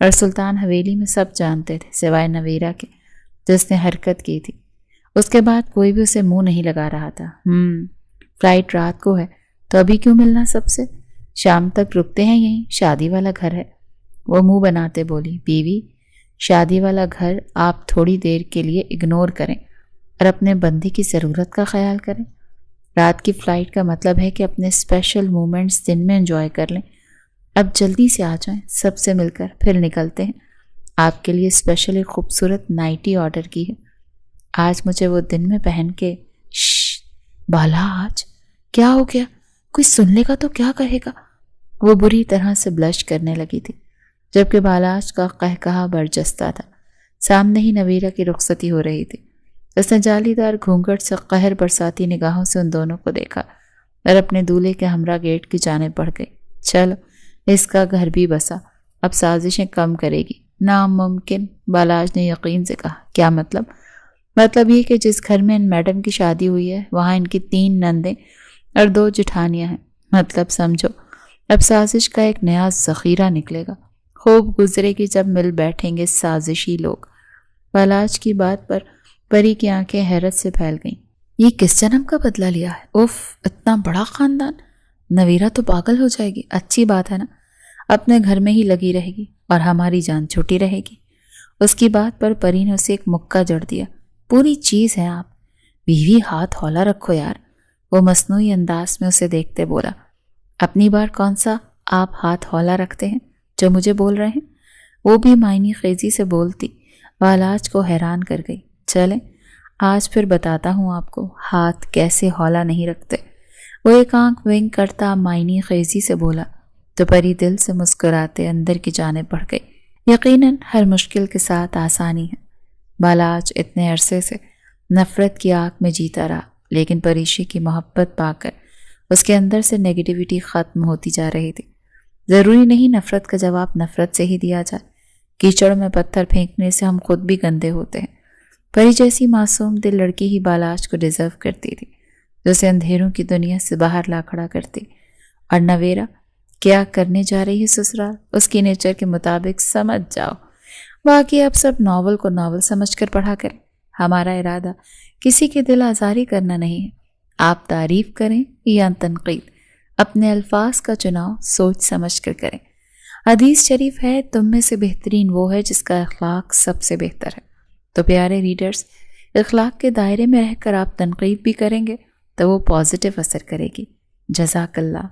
اور سلطان حویلی میں سب جانتے تھے سوائے نویرہ کے، جس نے حرکت کی تھی۔ اس کے بعد کوئی بھی اسے منہ نہیں لگا رہا تھا۔ فلائٹ رات کو ہے تو ابھی کیوں ملنا سب سے؟ شام تک رکتے ہیں یہیں، شادی والا گھر ہے۔ وہ منہ بناتے بولی، بیوی شادی والا گھر آپ تھوڑی دیر کے لیے اگنور کریں اور اپنے بندے کی ضرورت کا خیال کریں۔ رات کی فلائٹ کا مطلب ہے کہ اپنے اسپیشل مومنٹس دن میں انجوائے کر لیں۔ اب جلدی سے آ جائیں، سب سے مل کر پھر نکلتے ہیں۔ آپ کے لیے اسپیشلی خوبصورت نائٹی آرڈر کی ہے، آج مجھے وہ دن میں پہن کے۔ بالا آج کیا ہو گیا؟ کوئی سن لے گا تو کیا کہے گا؟ وہ بری طرح سے بلش کرنے لگی تھی، جبکہ بالاج کا قہقہا برجستہ تھا۔ سامنے ہی نویرہ کی رخصتی ہو رہی تھی۔ اس نے جالی دار گھونگھٹ سے قہر برساتی نگاہوں سے ان دونوں کو دیکھا اور اپنے دولہے کے ہمراہ گیٹ کی جانب بڑھ گئی۔ چلو، اس کا گھر بھی بسا، اب سازشیں کم کرے گی۔ ناممکن، بالاج نے یقین سے کہا۔ کیا مطلب؟ مطلب یہ کہ جس گھر میں ان میڈم کی شادی ہوئی ہے وہاں ان کی 3 نندیں اور 2 جٹھانیاں ہیں۔ مطلب سمجھو، اب سازش کا ایک نیا ذخیرہ نکلے گا۔ خوب گزرے گی جب مل بیٹھیں گے سازشی لوگ۔ بالاج کی بات پر پری کی آنکھیں حیرت سے پھیل گئیں۔ یہ کس جنم کا بدلہ لیا ہے؟ اف، اتنا بڑا خاندان! نویرہ تو پاگل ہو جائے گی۔ اچھی بات ہے نا، اپنے گھر میں ہی لگی رہے گی اور ہماری جان چھوٹی رہے گی۔ اس کی بات پر پری نے اسے ایک مکہ جڑ دیا۔ پوری چیز ہے آپ، بیوی ہاتھ ہولا رکھو یار۔ وہ مصنوعی انداز میں اسے دیکھتے بولا، اپنی بار کون سا آپ ہاتھ ہولا رکھتے ہیں جو مجھے بول رہے ہیں؟ وہ بھی معنی خیزی سے بولتی بالاج کو حیران کر گئی۔ چلیں آج پھر بتاتا ہوں آپ کو ہاتھ کیسے ہولا نہیں رکھتے۔ وہ ایک آنکھ ونک کرتا معنی خیزی سے بولا تو پری دل سے مسکراتے اندر کی جانب بڑھ گئی۔ یقیناً ہر مشکل کے ساتھ آسانی ہے۔ بالاج اتنے عرصے سے نفرت کی آگ میں جیتا رہا، لیکن پریشی کی محبت پا کر اس کے اندر سے نیگیٹیوٹی ختم ہوتی جا رہی تھی۔ ضروری نہیں نفرت کا جواب نفرت سے ہی دیا جائے۔ کیچڑ میں پتھر پھینکنے سے ہم خود بھی گندے ہوتے ہیں۔ پری جیسی معصوم دل لڑکی ہی بالاج کو ڈیزرو کرتی تھی، جو اسے اندھیروں کی دنیا سے باہر لا کھڑا کرتی۔ اور نویرہ کیا کرنے جا رہی ہے سسرال، اس کی نیچر کے مطابق سمجھ جاؤ۔ باقی اب سب ناول کو ناول سمجھ کر پڑھا کریں۔ ہمارا ارادہ کسی کی دل آزاری کرنا نہیں ہے۔ آپ تعریف کریں یا تنقید، اپنے الفاظ کا چناؤ سوچ سمجھ کر کریں۔ حدیث شریف ہے، تم میں سے بہترین وہ ہے جس کا اخلاق سب سے بہتر ہے۔ تو پیارے ریڈرز، اخلاق کے دائرے میں رہ کر آپ تنقید بھی کریں گے تو وہ پازیٹیو اثر کرے گی۔ جزاک اللہ۔